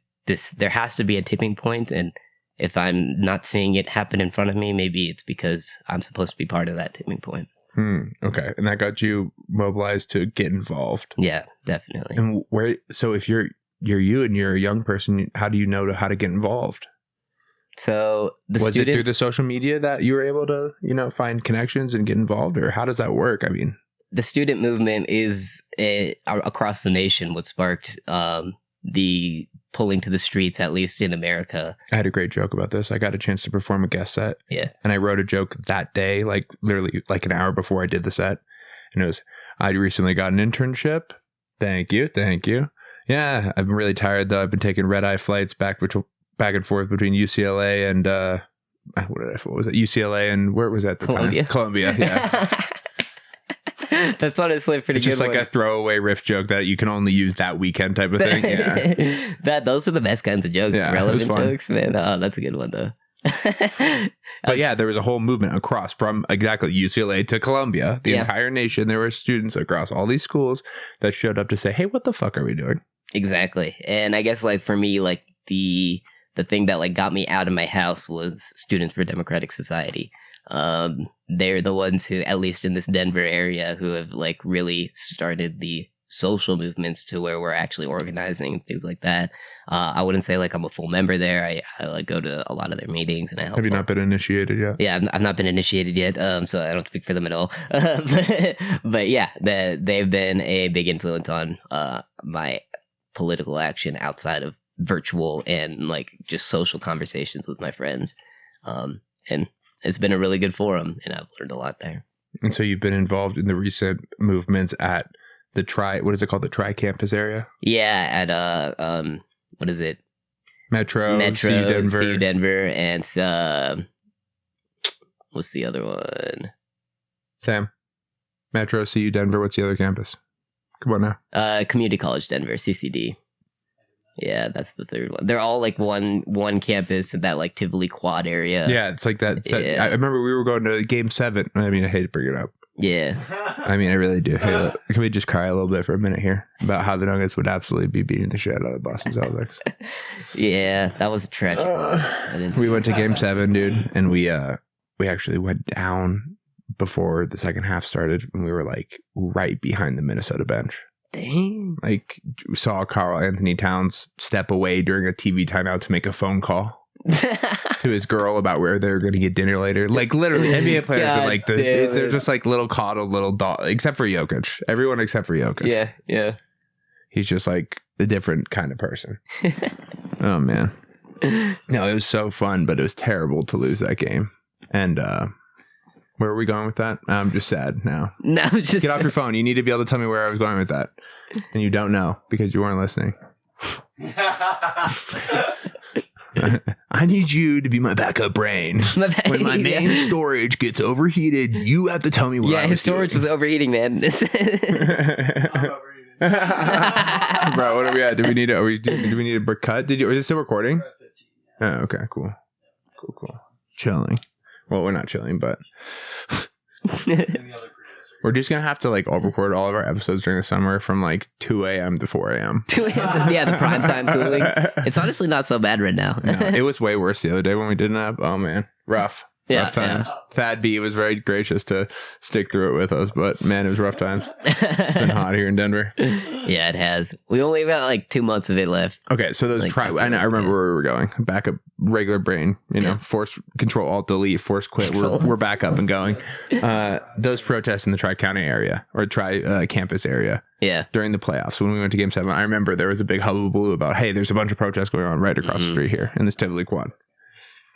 Speaker 3: has to be a tipping point. And if I'm not seeing it happen in front of me, maybe it's because I'm supposed to be part of that tipping point.
Speaker 4: Okay. And that got you mobilized to get involved.
Speaker 3: Yeah, definitely.
Speaker 4: And so if you're you and you're a young person, how do you know how to get involved?
Speaker 3: So
Speaker 4: was it through the social media that you were able to, find connections and get involved, or how does that work? I mean,
Speaker 3: the student movement is across the nation what sparked the pulling to the streets, at least in America.
Speaker 4: I had a great joke about this. I got a chance to perform a guest set.
Speaker 3: Yeah.
Speaker 4: And I wrote a joke that day, like literally like an hour before I did the set. And it was, I recently got an internship. Thank you. Yeah, I've been really tired though. I've been taking red-eye flights back and forth between UCLA and what was it? UCLA and where was that? Columbia. Yeah.
Speaker 3: That's honestly a pretty good.
Speaker 4: It's just like a throwaway riff joke that you can only use that weekend type of thing. Yeah.
Speaker 3: Those are the best kinds of jokes. Yeah, relevant jokes, man. Oh, that's a good one though.
Speaker 4: But yeah, there was a whole movement across from exactly UCLA to Columbia, the entire nation. There were students across all these schools that showed up to say, "Hey, what the fuck are we doing?"
Speaker 3: Exactly. And I guess like for me, like the thing that like got me out of my house was Students for Democratic Society. They're the ones who, at least in this Denver area, who have like really started the social movements to where we're actually organizing things like that. I wouldn't say like I'm a full member there. I like go to a lot of their meetings and I help.
Speaker 4: Have you not been initiated yet?
Speaker 3: Yeah, I've not been initiated yet. So I don't speak for them at all. But yeah, they've been a big influence on my political action outside of virtual and like just social conversations with my friends. And it's been a really good forum and I've learned a lot there.
Speaker 4: And so you've been involved in the recent movements at the what is it called? The Tri-Campus area?
Speaker 3: Yeah, at what is it?
Speaker 4: Metro, CU
Speaker 3: Denver, and what's the other one?
Speaker 4: Sam. Metro, CU Denver, what's the other campus? Come on now.
Speaker 3: Community College Denver, CCD. Yeah, that's the third one. They're all like one campus in that like Tivoli Quad area.
Speaker 4: Yeah, it's like that. Yeah. I remember we were going to Game 7. I mean, I hate to bring it up.
Speaker 3: Yeah.
Speaker 4: I mean, I really do. Hey, can we just cry a little bit for a minute here about how the Nuggets would absolutely be beating the shit out of the Boston Celtics?
Speaker 3: Yeah, that was a tragic one.
Speaker 4: We went to Game 7, dude, and we actually went down before the second half started, and we were like right behind the Minnesota bench.
Speaker 3: Dang.
Speaker 4: Like, we saw Karl Anthony Towns step away during a TV timeout to make a phone call to his girl about where they're going to get dinner later. Like, literally, NBA players are like, they're just like little coddled little dog, except for Jokic. Everyone except for Jokic.
Speaker 3: Yeah.
Speaker 4: He's just like a different kind of person. Oh, man. No, it was so fun, but it was terrible to lose that game. And, where are we going with that? I'm just sad now.
Speaker 3: No, just
Speaker 4: get off your phone. You need to be able to tell me where I was going with that. And you don't know because you weren't listening. I need you to be my backup brain. When my main storage gets overheated, you have to tell me what I was
Speaker 3: his storage
Speaker 4: doing.
Speaker 3: was overheating, man.
Speaker 4: Bro, what are we at? Do we need a cut? Is it still recording? Oh, okay, cool. Chilling. Well, we're not chilling, but we're just going to have to like all record all of our episodes during the summer from like 2 a.m. to 4 a.m.
Speaker 3: 2 a.m. Yeah, the prime time cooling. It's honestly not so bad right now.
Speaker 4: No, it was way worse the other day when we didn't have. Oh, man. Rough. rough times. Thad B was very gracious to stick through it with us, but man, it was rough times. It's been hot here in Denver.
Speaker 3: Yeah, it has. We only got like 2 months of it left.
Speaker 4: Okay, so those I remember where we were going. Back up, regular brain. Force control, alt delete, force quit. We're back up and going. Those protests in the Tri-County area or campus area.
Speaker 3: Yeah.
Speaker 4: During the playoffs, when we went to Game 7, I remember there was a big hullabaloo about, hey, there's a bunch of protests going on right across the street here in this Tivoli quad.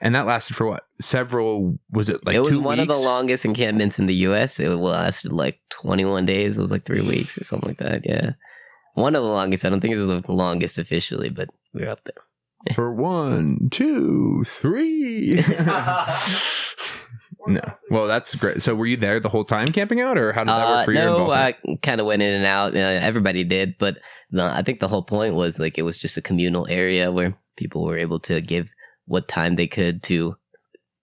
Speaker 4: And that lasted for what? Was it like 2 weeks?
Speaker 3: It was one of the longest encampments in the U.S. It lasted like 21 days. It was like 3 weeks or something like that. Yeah. One of the longest. I don't think it was the longest officially, but we were up there.
Speaker 4: For 1, 2, 3. No. Well, that's great. So were you there the whole time camping out, or how did that work for you?
Speaker 3: No, I kind of went in and out. Everybody did, but I think the whole point was like it was just a communal area where people were able to give what time they could to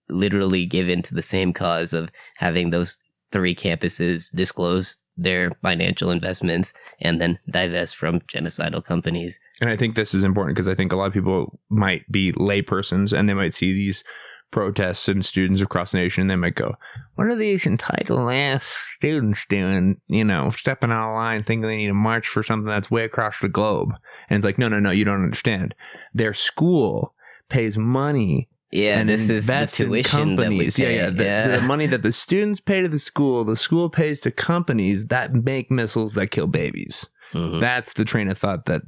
Speaker 3: literally give into the same cause of having those 3 campuses disclose their financial investments and then divest from genocidal companies.
Speaker 4: And I think this is important because I think a lot of people might be laypersons and they might see these protests and students across the nation and they might go, what are these entitled ass students doing, stepping out of line thinking they need to march for something that's way across the globe? And it's like, no, you don't understand. Their school pays money and
Speaker 3: this is the tuition that we pay.
Speaker 4: The money that the students pay to the school pays to companies that make missiles that kill babies. Mm-hmm. That's the train of thought that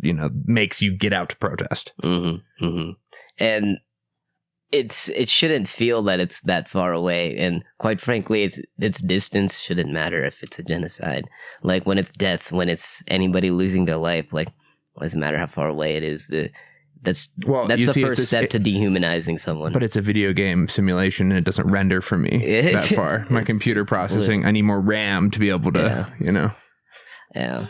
Speaker 4: makes you get out to protest.
Speaker 3: Mm-hmm. Mm-hmm. And it shouldn't feel that it's that far away, and quite frankly its distance shouldn't matter if it's a genocide. Like when it's death, when it's anybody losing their life, like it doesn't matter how far away it is. That's the first step to dehumanizing someone.
Speaker 4: But it's a video game simulation and it doesn't render for me that far. My computer processing, I need more RAM to be able to,
Speaker 3: Yeah.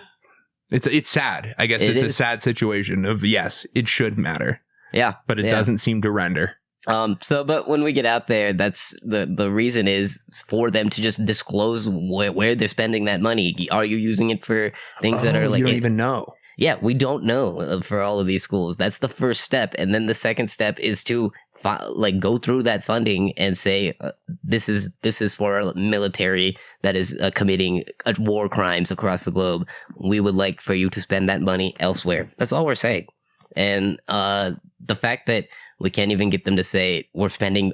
Speaker 4: It's sad. I guess it's a sad situation of, yes, it should matter.
Speaker 3: Yeah.
Speaker 4: But it doesn't seem to render.
Speaker 3: But when we get out there, that's the reason is for them to just disclose where they're spending that money. Are you using it for things that are like...
Speaker 4: You don't even know.
Speaker 3: Yeah, we don't know for all of these schools. That's the first step. And then the second step is to go through that funding and say, this is for a military that is committing war crimes across the globe. We would like for you to spend that money elsewhere. That's all we're saying. And the fact that we can't even get them to say we're spending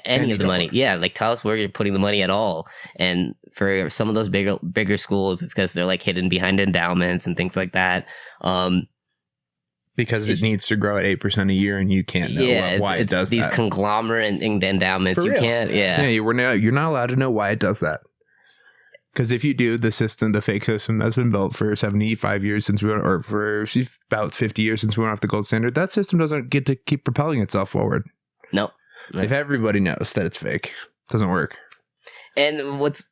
Speaker 3: any of the money. Yeah, like tell us where you're putting the money at all. And for some of those bigger schools, it's because they're like hidden behind endowments and things like that.
Speaker 4: Because it needs to grow at 8% a year, and you can't know why it does
Speaker 3: these
Speaker 4: that.
Speaker 3: These conglomerate endowments, you can't. Yeah,
Speaker 4: you're not allowed to know why it does that. Because if you do, the fake system that's been built for 75 years since for about 50 years since we went off the gold standard, that system doesn't get to keep propelling itself forward.
Speaker 3: No.
Speaker 4: If everybody knows that it's fake, it doesn't work.
Speaker 3: And what's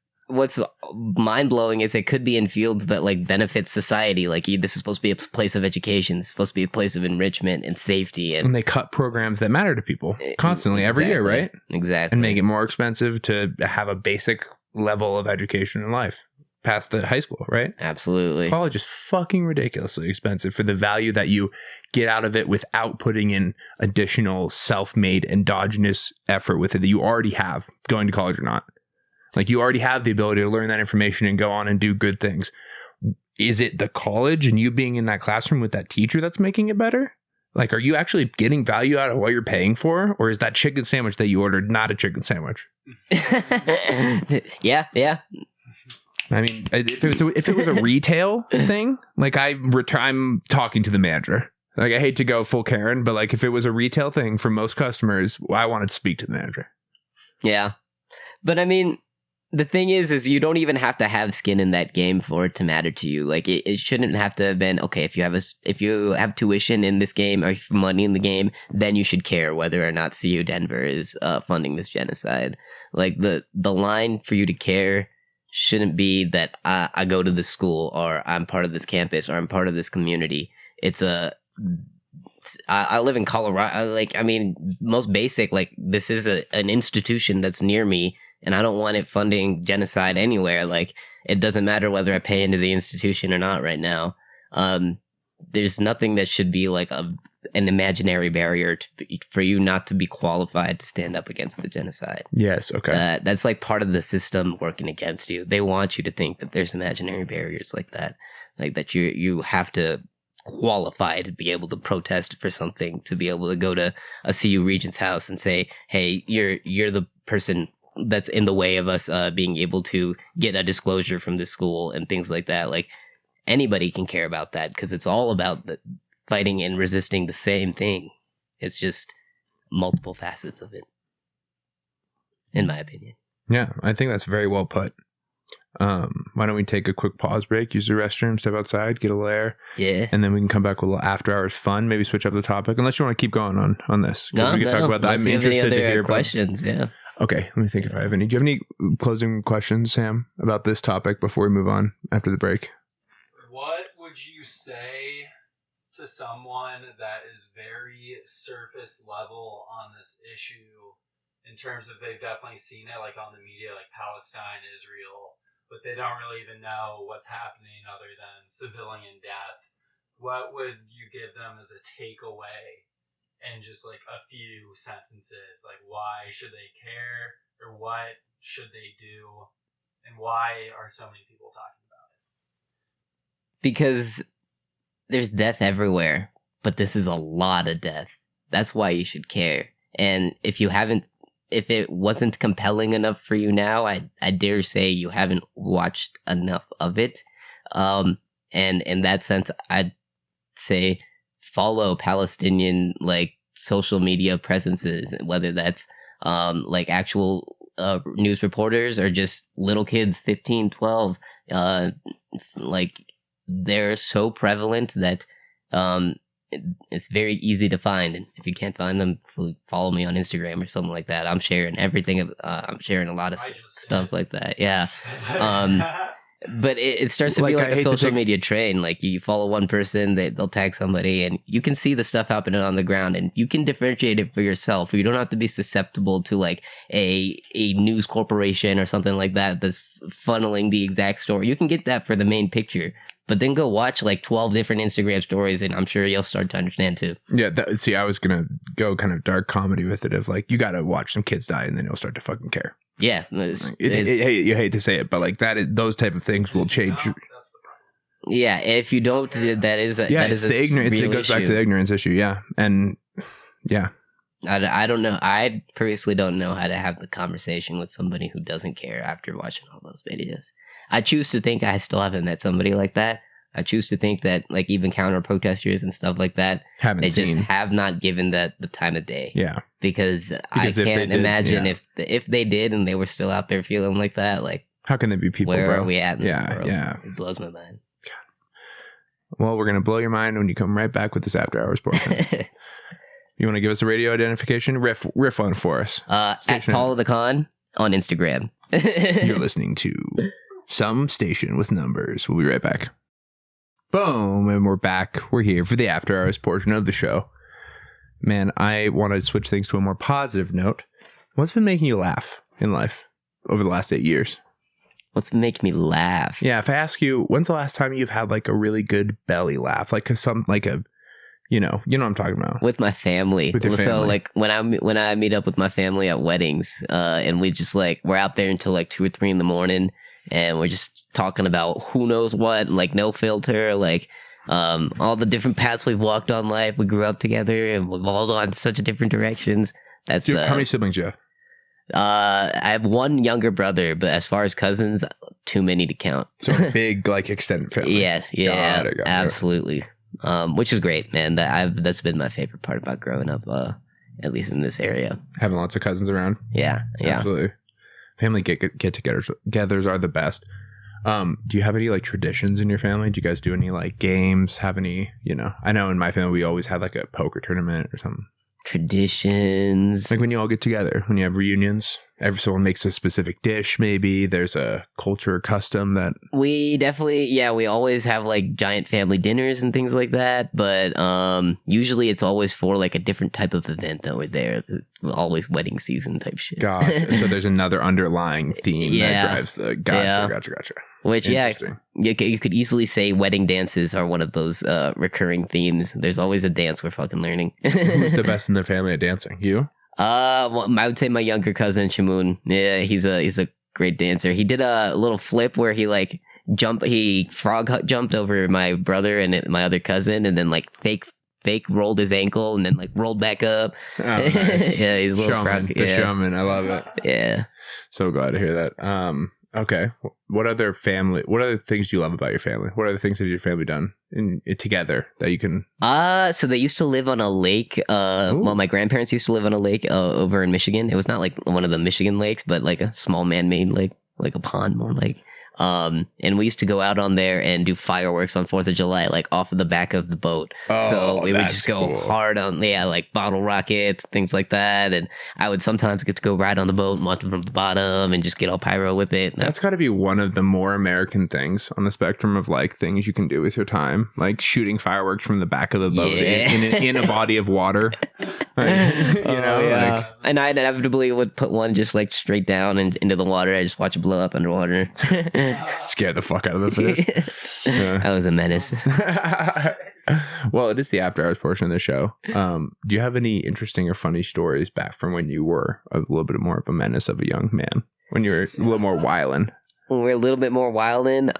Speaker 3: mind-blowing is it could be in fields that like benefit society. Like this is supposed to be a place of education. It's supposed to be a place of enrichment and safety. And
Speaker 4: they cut programs that matter to people constantly every year, right?
Speaker 3: Exactly.
Speaker 4: And make it more expensive to have a basic level of education in life past the high school, right?
Speaker 3: Absolutely.
Speaker 4: College is fucking ridiculously expensive for the value that you get out of it without putting in additional self-made endogenous effort with it that you already have, going to college or not. Like you already have the ability to learn that information and go on and do good things. Is it the college and you being in that classroom with that teacher that's making it better? Like, are you actually getting value out of what you're paying for? Or is that chicken sandwich that you ordered not a chicken sandwich?
Speaker 3: Yeah.
Speaker 4: I mean, if it was a retail thing, like I'm talking to the manager. Like, I hate to go full Karen, but like if it was a retail thing for most customers, I wanted to speak to the manager.
Speaker 3: Yeah. But I mean, the thing is you don't even have to have skin in that game for it to matter to you. Like it shouldn't have to have been, okay, if you have tuition in this game or money in the game, then you should care whether or not CU Denver is funding this genocide. Like the line for you to care shouldn't be that I go to this school or I'm part of this campus or I'm part of this community. I live in Colorado. Like, I mean, most basic, like this is an institution that's near me. And I don't want it funding genocide anywhere. Like, it doesn't matter whether I pay into the institution or not right now. There's nothing that should be like an imaginary barrier for you not to be qualified to stand up against the genocide.
Speaker 4: Yes, okay.
Speaker 3: That's like part of the system working against you. They want you to think that there's imaginary barriers like that you have to qualify to be able to protest for something, to be able to go to a CU Regent's house and say, hey, you're the person that's in the way of us being able to get a disclosure from this school and things like that. Like, anybody can care about that because it's all about fighting and resisting the same thing. It's just multiple facets of it, in my opinion.
Speaker 4: Yeah, I think that's very well put. Why don't we take a quick pause break, use the restroom, step outside, get a little air, and then we can come back with a little after hours fun, maybe switch up the topic, unless you want to keep going on this.
Speaker 3: No,
Speaker 4: we can talk about that. I'm interested to hear
Speaker 3: questions. Yeah.
Speaker 4: Okay, let me think if I have any. Do you have any closing questions, Sam, about this topic before we move on after the break?
Speaker 5: What would you say to someone that is very surface level on this issue, in terms of they've definitely seen it like on the media, like Palestine, Israel, but they don't really even know what's happening other than civilian death? What would you give them as a takeaway in just like a few sentences? Like, why should they care, or what should they do, and why are so many people talking about it?
Speaker 3: Because there's death everywhere, but this is a lot of death. That's why you should care. And if it wasn't compelling enough for you now, I dare say you haven't watched enough of it. And in that sense, I'd say follow Palestinian like social media presences, whether that's like actual news reporters or just little kids, 15, 12. Like, they're so prevalent that it's very easy to find. And if you can't find them, follow me on Instagram or something like that. I'm sharing everything. I'm sharing a lot of stuff like that. Yeah. But it starts to be like a social media train. Like, you follow one person, they'll tag somebody, and you can see the stuff happening on the ground, and you can differentiate it for yourself. You don't have to be susceptible to like a news corporation or something like that that's funneling the exact story. You can get that for the main picture, but then go watch like 12 different Instagram stories, and I'm sure you'll start to understand too. Yeah,
Speaker 4: see, I was going to go kind of dark comedy with it, of like, you got to watch some kids die, and then you'll start to fucking care.
Speaker 3: Yeah.
Speaker 4: You hate to say it, but like those type of things will change.
Speaker 3: Yeah, if you don't, that is the
Speaker 4: ignorance. It goes back to the ignorance issue. Yeah, and yeah.
Speaker 3: I don't know. I personally don't know how to have the conversation with somebody who doesn't care after watching all those videos. I choose to think I still haven't met somebody like that. I choose to think that, like, even counter protesters and stuff like that, just have not given that the time of day.
Speaker 4: Yeah,
Speaker 3: because I can't imagine if they did and they were still out there feeling like that. Like,
Speaker 4: how can they be people?
Speaker 3: Where are we at in this world?
Speaker 4: Yeah,
Speaker 3: it blows my mind.
Speaker 4: Well, we're gonna blow your mind when you come right back with this after hours portion. You want to give us a radio identification? Riff on for us.
Speaker 3: At Talha Khan on Instagram.
Speaker 4: You're listening to Some Station with Numbers. We'll be right back. Boom, and we're back. We're here for the after hours portion of the show. Man, I want to switch things to a more positive note. What's been making you laugh in life over the last 8 years?
Speaker 3: What's been making me laugh?
Speaker 4: Yeah, if I ask you, when's the last time you've had like a really good belly laugh? Like you know what I'm talking about.
Speaker 3: With my family.
Speaker 4: With your family.
Speaker 3: So like when I meet up with my family at weddings, and we just like, we're out there until like 2 or 3 in the morning, and we're just talking about who knows what, like no filter, like all the different paths we've walked on life. We grew up together and we've all gone such different directions. How
Speaker 4: many siblings do you have?
Speaker 3: I have one younger brother, but as far as cousins, too many to count.
Speaker 4: So a big, like, extended family.
Speaker 3: Yeah, got it. Absolutely. Which is great, man. That's been my favorite part about growing up, at least in this area.
Speaker 4: Having lots of cousins around.
Speaker 3: Yeah.
Speaker 4: Absolutely. Family get-togethers are the best. Do you have any like traditions in your family? Do you guys do any like games? Have any? I know in my family we always had like a poker tournament or something.
Speaker 3: Traditions,
Speaker 4: like when you all get together, when you have reunions, someone makes a specific dish. Maybe there's a culture or custom that
Speaker 3: we definitely, we always have like giant family dinners and things like that. But usually it's always for like a different type of event that we're there. It's always wedding season type shit.
Speaker 4: God, so there's another underlying theme that drives the. Gotcha.
Speaker 3: Which, yeah, you could easily say wedding dances are one of those recurring themes. There's always a dance we're fucking learning.
Speaker 4: Who's the best in the family at dancing? You?
Speaker 3: Well, I would say my younger cousin Shamoon. Yeah, he's a great dancer. He did a little flip where he like frog jumped over my brother and my other cousin, and then like fake rolled his ankle and then like rolled back up.
Speaker 4: Oh, nice.
Speaker 3: Yeah, he's a little
Speaker 4: showman.
Speaker 3: frog.
Speaker 4: The showman. I love it.
Speaker 3: Yeah.
Speaker 4: So glad to hear that. Okay. What other things do you love about your family? What other things have your family done together that you can?
Speaker 3: So they used to live on a lake. Well, my grandparents used to live on a lake over in Michigan. It was not like one of the Michigan lakes, but like a small man-made lake, like a pond, more like. And we used to go out on there and do fireworks on 4th of July, like off of the back of the boat. So we would just go hard on, like bottle rockets, things like that. And I would sometimes get to go ride on the boat and watch it from the bottom and just get all pyro with it.
Speaker 4: That's got to be one of the more American things on the spectrum of like things you can do with your time, like shooting fireworks from the back of the boat in a body of water.
Speaker 3: And I inevitably would put one just like straight down and into the water. I just watch it blow up underwater.
Speaker 4: Scare the fuck out of the fish.
Speaker 3: That was a menace.
Speaker 4: Well, it is the after hours portion of the show. Do you have any interesting or funny stories back from when you were a little bit more of a menace of a young man, when you were a little more wildin'?
Speaker 3: When we were a little bit more wildin',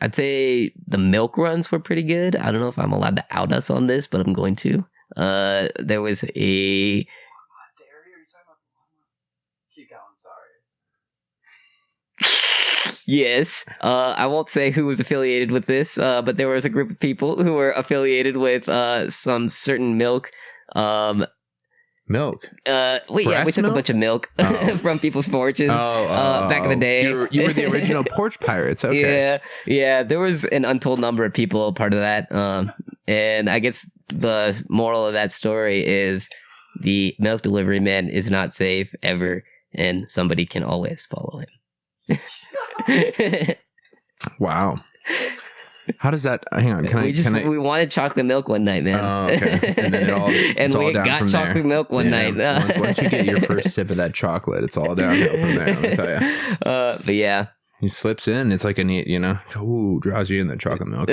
Speaker 3: I'd say the milk runs were pretty good. I don't know if I'm allowed to out us on this, but I'm going to. There was a...
Speaker 5: Keep going, sorry.
Speaker 3: Yes. I won't say who was affiliated with this, but there was a group of people who were affiliated with some certain milk.
Speaker 4: Milk?
Speaker 3: We took a bunch of milk from people's porches back in the day.
Speaker 4: You were the original porch pirates. Okay.
Speaker 3: Yeah. There was an untold number of people part of that. And I guess the moral of that story is the milk delivery man is not safe ever, and somebody can always follow him.
Speaker 4: Wow. How does that? Hang on.
Speaker 3: We wanted chocolate milk one night, man.
Speaker 4: Oh, okay. And then
Speaker 3: we got chocolate milk one night.
Speaker 4: Once you get your first sip of that chocolate, it's all downhill from there. Let me tell you.
Speaker 3: But yeah,
Speaker 4: he slips in. It's like a neat, draws you in the chocolate milk.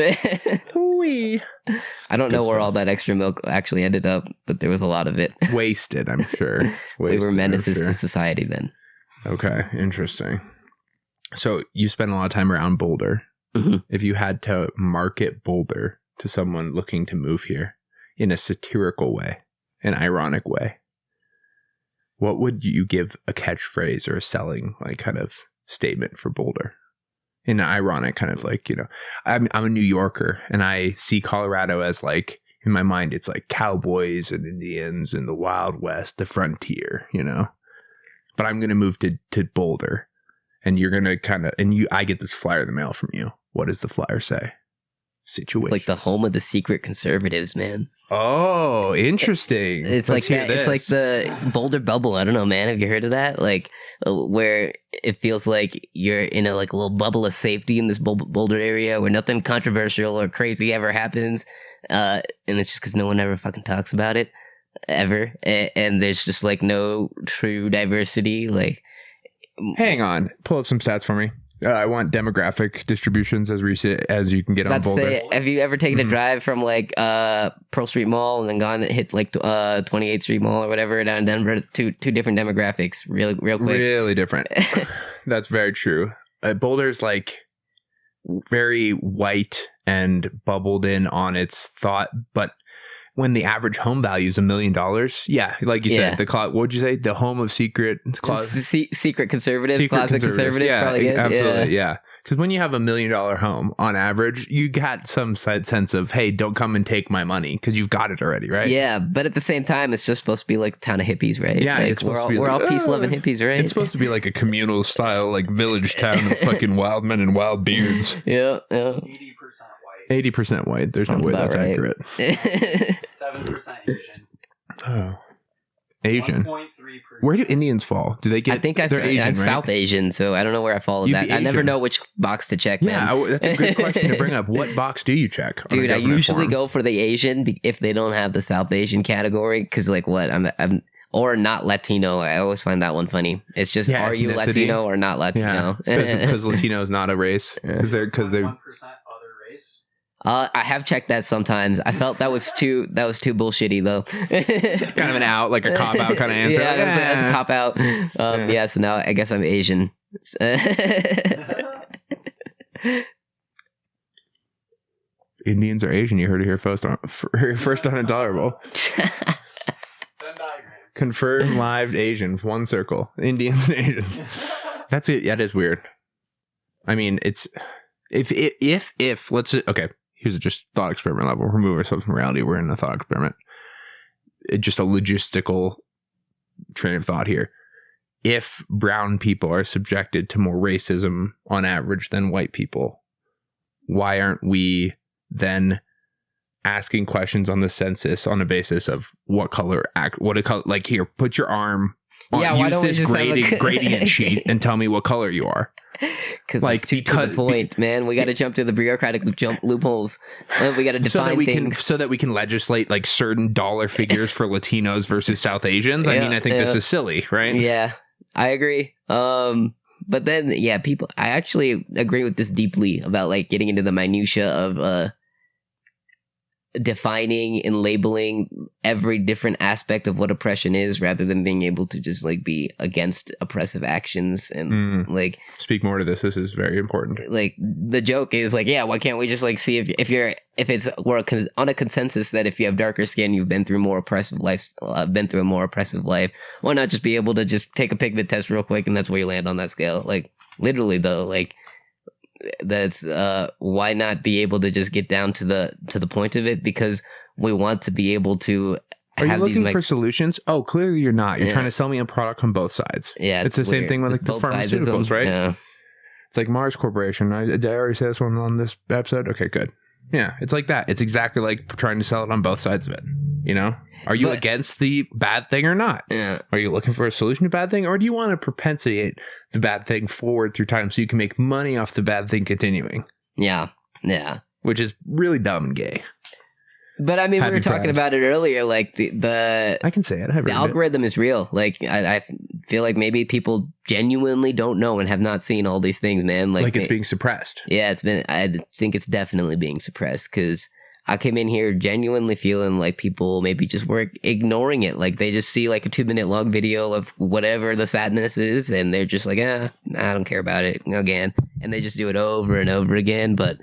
Speaker 3: I don't know where all that extra milk actually ended up, but there was a lot of it.
Speaker 4: Wasted, I'm sure.
Speaker 3: We were menaces to society then.
Speaker 4: Okay, interesting. So you spent a lot of time around Boulder.
Speaker 3: Mm-hmm.
Speaker 4: If you had to market Boulder to someone looking to move here in a satirical way, an ironic way, what would you give a catchphrase or a selling like kind of statement for Boulder? In an ironic kind of like, I'm a New Yorker and I see Colorado as like, in my mind, it's like cowboys and Indians and the Wild West, the frontier, But I'm going to move to Boulder. And you're going to I get this flyer in the mail from you. What does the flyer say? Situation.
Speaker 3: Like the home of the secret conservatives, man.
Speaker 4: Oh, interesting.
Speaker 3: It's like that. It's like the Boulder bubble. I don't know, man. Have you heard of that? Like where it feels like you're in a little bubble of safety in this Boulder area where nothing controversial or crazy ever happens. And it's just because no one ever fucking talks about it ever. And there's just like no true diversity. Like,
Speaker 4: hang on, pull up some stats for me. I want demographic distributions as recent as you can get on Boulder.
Speaker 3: Have you ever taken a drive from like Pearl Street Mall and then gone and hit like 28th Street Mall or whatever down in Denver? Two different demographics, real quick.
Speaker 4: Really different. That's very true. Boulder's like very white and bubbled in on its thought, but when the average home value is $1 million, yeah, like you said, what would you say? The home of secret
Speaker 3: secret conservatives, closet conservatives,
Speaker 4: yeah,
Speaker 3: probably good.
Speaker 4: Absolutely, yeah. Because when you have $1 million home, on average, you got some sense of, hey, don't come and take my money because you've got it already, right?
Speaker 3: Yeah, but at the same time, it's just supposed to be like a town of hippies, right?
Speaker 4: Yeah,
Speaker 3: like, we're all peace-loving hippies, right?
Speaker 4: It's supposed to be like a communal style, like village town of fucking wild men and wild beards.
Speaker 3: Yeah.
Speaker 4: 80% white. There's no way that's
Speaker 3: right.
Speaker 4: accurate.
Speaker 5: 7% Asian.
Speaker 4: Oh, Asian.
Speaker 5: 1.3%.
Speaker 4: Where do Indians fall? Do they get?
Speaker 3: I think I'm
Speaker 4: Asian, right?
Speaker 3: South Asian, so I don't know where I fall with that. I never know which box to check.
Speaker 4: Yeah,
Speaker 3: man.
Speaker 4: That's a good question to bring up. What box do you check?
Speaker 3: Dude, I usually go for the Asian if they don't have the South Asian category, because like what I'm or not Latino. I always find that one funny. It's just, are you Latino or not Latino?
Speaker 4: Because Latino is not a race. Because they're
Speaker 5: 1% other race.
Speaker 4: I
Speaker 3: have checked that sometimes. I felt that was too bullshitty though.
Speaker 4: Kind of an out, like a cop out kind of answer.
Speaker 3: Yeah, that's a cop out. Yeah, so now I guess I'm Asian.
Speaker 4: Indians are Asian. You heard it here first on Intolerable. Confirmed live Asian. One circle. Indians and Asians. That's it. That is weird. I mean, it's if let's okay. Here's just thought experiment level. Remove ourselves from reality. We're in a thought experiment. It's just a logistical train of thought here. If brown people are subjected to more racism on average than white people, why aren't we then asking questions on the census on a basis of what color like here, put your arm on,
Speaker 3: why don't
Speaker 4: use this gradient sheet and tell me what color you are.
Speaker 3: Because to the point, man, we got to jump to the bureaucratic loopholes. We got to define things
Speaker 4: so that we can legislate like certain dollar figures for Latinos versus South Asians. I mean, I think this is silly, right?
Speaker 3: Yeah, I agree. But then, yeah, I actually agree with this deeply about like getting into the minutia of defining and labeling every different aspect of what oppression is, rather than being able to just like be against oppressive actions and like
Speaker 4: speak more to this. This is very important.
Speaker 3: Like the joke is like, yeah, why can't we just like see if we're on a consensus that if you have darker skin, you've been through more oppressive life, why not just be able to just take a pigment test real quick and that's where you land on that scale? Like literally though, like that's why not be able to just get down to the point of it, because we want to be able to
Speaker 4: are you looking for solutions? Oh, clearly you're not. You're trying to sell me a product on both sides.
Speaker 3: Yeah,
Speaker 4: it's the same thing with like the pharmaceuticals, right?
Speaker 3: Yeah.
Speaker 4: It's like Mars Corporation. Did I already say this one on this episode? Okay, good. Yeah, it's like that. It's exactly like trying to sell it on both sides of it. You know? Are you against the bad thing or not?
Speaker 3: Yeah.
Speaker 4: Are you looking for a solution to bad thing, or do you want to propensate the bad thing forward through time so you can make money off the bad thing continuing?
Speaker 3: Yeah. Yeah.
Speaker 4: Which is really dumb and gay.
Speaker 3: But I mean, we were talking about it earlier. Like the
Speaker 4: I can say it.
Speaker 3: The algorithm is real. Like I feel like maybe people genuinely don't know and have not seen all these things, man.
Speaker 4: Like it's being suppressed.
Speaker 3: Yeah, I think it's definitely being suppressed, because I came in here genuinely feeling like people maybe just were ignoring it. Like they just see like a 2-minute long video of whatever the sadness is, and they're just like, I don't care about it again. And they just do it over and over again. But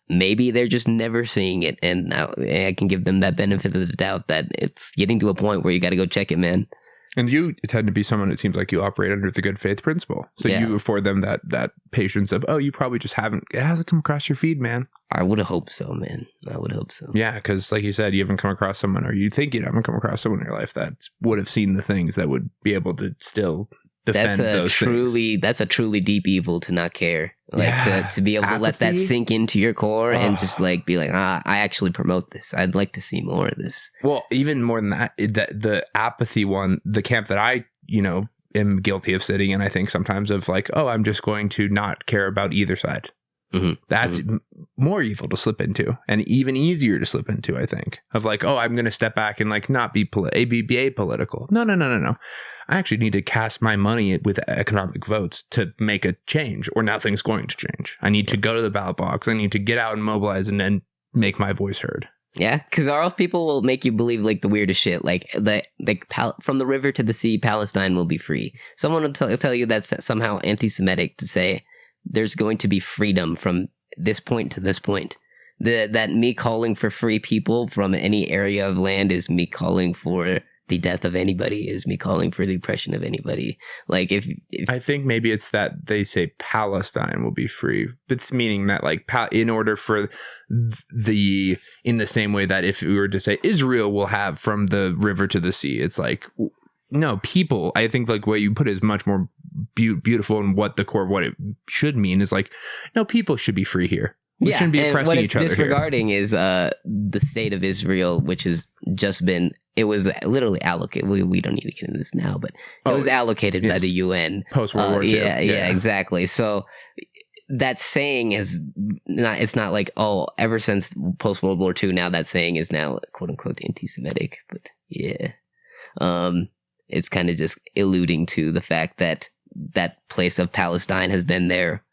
Speaker 3: maybe they're just never seeing it. And now I can give them that benefit of the doubt that it's getting to a point where you got to go check it, man.
Speaker 4: And you tend to be someone, it seems like you operate under the good faith principle. So you afford them that patience of, you probably just it hasn't come across your feed, man.
Speaker 3: I would hope so, man. I would hope so.
Speaker 4: Yeah, because like you said, you haven't come across someone, or you think you haven't come across someone in your life that would have seen the things that would be able to still defend those things.
Speaker 3: That's a truly deep evil to not care. Like to be able to let that sink into your core and just like be like, I actually promote this. I'd like to see more of this.
Speaker 4: Well, even more than that, the apathy one, the camp that I, am guilty of sitting in, I think sometimes of like, I'm just going to not care about either side.
Speaker 3: Mm-hmm.
Speaker 4: That's more evil to slip into, and even easier to slip into, I think, of like, I'm going to step back and like not be apolitical. No. I actually need to cast my money with economic votes to make a change, or nothing's going to change. I need to go to the ballot box. I need to get out and mobilize and then make my voice heard.
Speaker 3: Yeah, because our people will make you believe like the weirdest shit, like from the river to the sea, Palestine will be free. Someone will tell you that's somehow anti-Semitic to say there's going to be freedom from this point to this point. That me calling for free people from any area of land is me calling for the death of anybody, is me calling for the oppression of anybody. Like if
Speaker 4: I think maybe it's that they say Palestine will be free. It's meaning that like in order for in the same way that if we were to say Israel will have from the river to the sea, it's like, no, people, I think like what you put is much more beautiful, and what the core of what it should mean is like, no, people should be free here. We shouldn't be oppressing each other here.
Speaker 3: What it's disregarding is the state of Israel, which has just been, it was literally allocated. We don't need to get into this now, but it was allocated by the UN.
Speaker 4: Post-World War II.
Speaker 3: Yeah, exactly. So that saying is not, it's not like, ever since post-World War II, now that saying is now quote-unquote anti-Semitic. But yeah. It's kind of just alluding to the fact that that place of Palestine has been there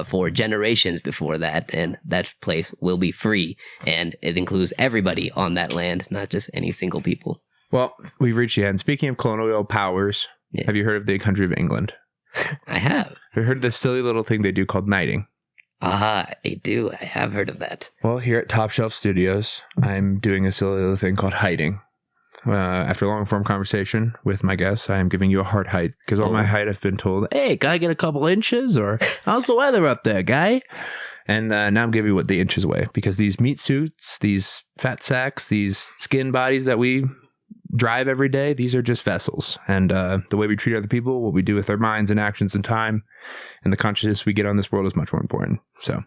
Speaker 3: for generations before that, and that place will be free, and it includes everybody on that land, not just any single people.
Speaker 4: Well, we've reached the end. Speaking of colonial powers, have you heard of the country of England?
Speaker 3: I have.
Speaker 4: Have you heard of this silly little thing they do called knighting?
Speaker 3: I do. I have heard of that.
Speaker 4: Well, here at Top Shelf Studios, I'm doing a silly little thing called heighting. After a long-form conversation with my guests, I am giving you a heart height, because all my height I've been told, hey, can I get a couple inches? Or how's the weather up there, guy? And now I'm giving you what the inches weigh, because these meat suits, these fat sacks, these skin bodies that we drive every day, these are just vessels. And the way we treat other people, what we do with our minds and actions and time, and the consciousness we get on this world is much more important. So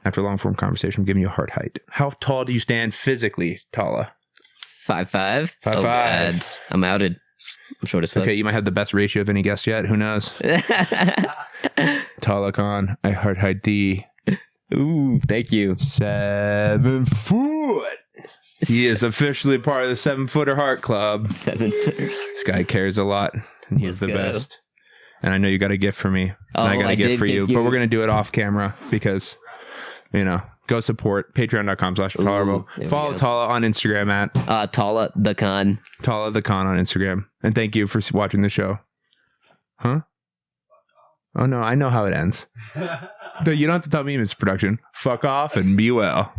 Speaker 4: after a long-form conversation, I'm giving you a heart height. How tall do you stand physically, Talha?
Speaker 3: 5'5".
Speaker 4: 5'5".
Speaker 3: God. I'm outed. I'm short as fuck.
Speaker 4: Okay, you might have the best ratio of any guest yet. Who knows? Talha Khan, I heart height thee.
Speaker 3: Ooh, thank you.
Speaker 4: 7 foot. He is officially part of the 7-footer heart club.
Speaker 3: 7-footer.
Speaker 4: This guy cares a lot, and he's the best. And I know you got a gift for me. And I got a gift for you. But we're going to do it off camera because, go support patreon.com/tolerable. Follow Talha on Instagram at
Speaker 3: Talha the Khan.
Speaker 4: Talha the Khan on Instagram. And thank you for watching the show. Huh? Oh no, I know how it ends. So you don't have to tell me, Mr. Production. Fuck off and be well.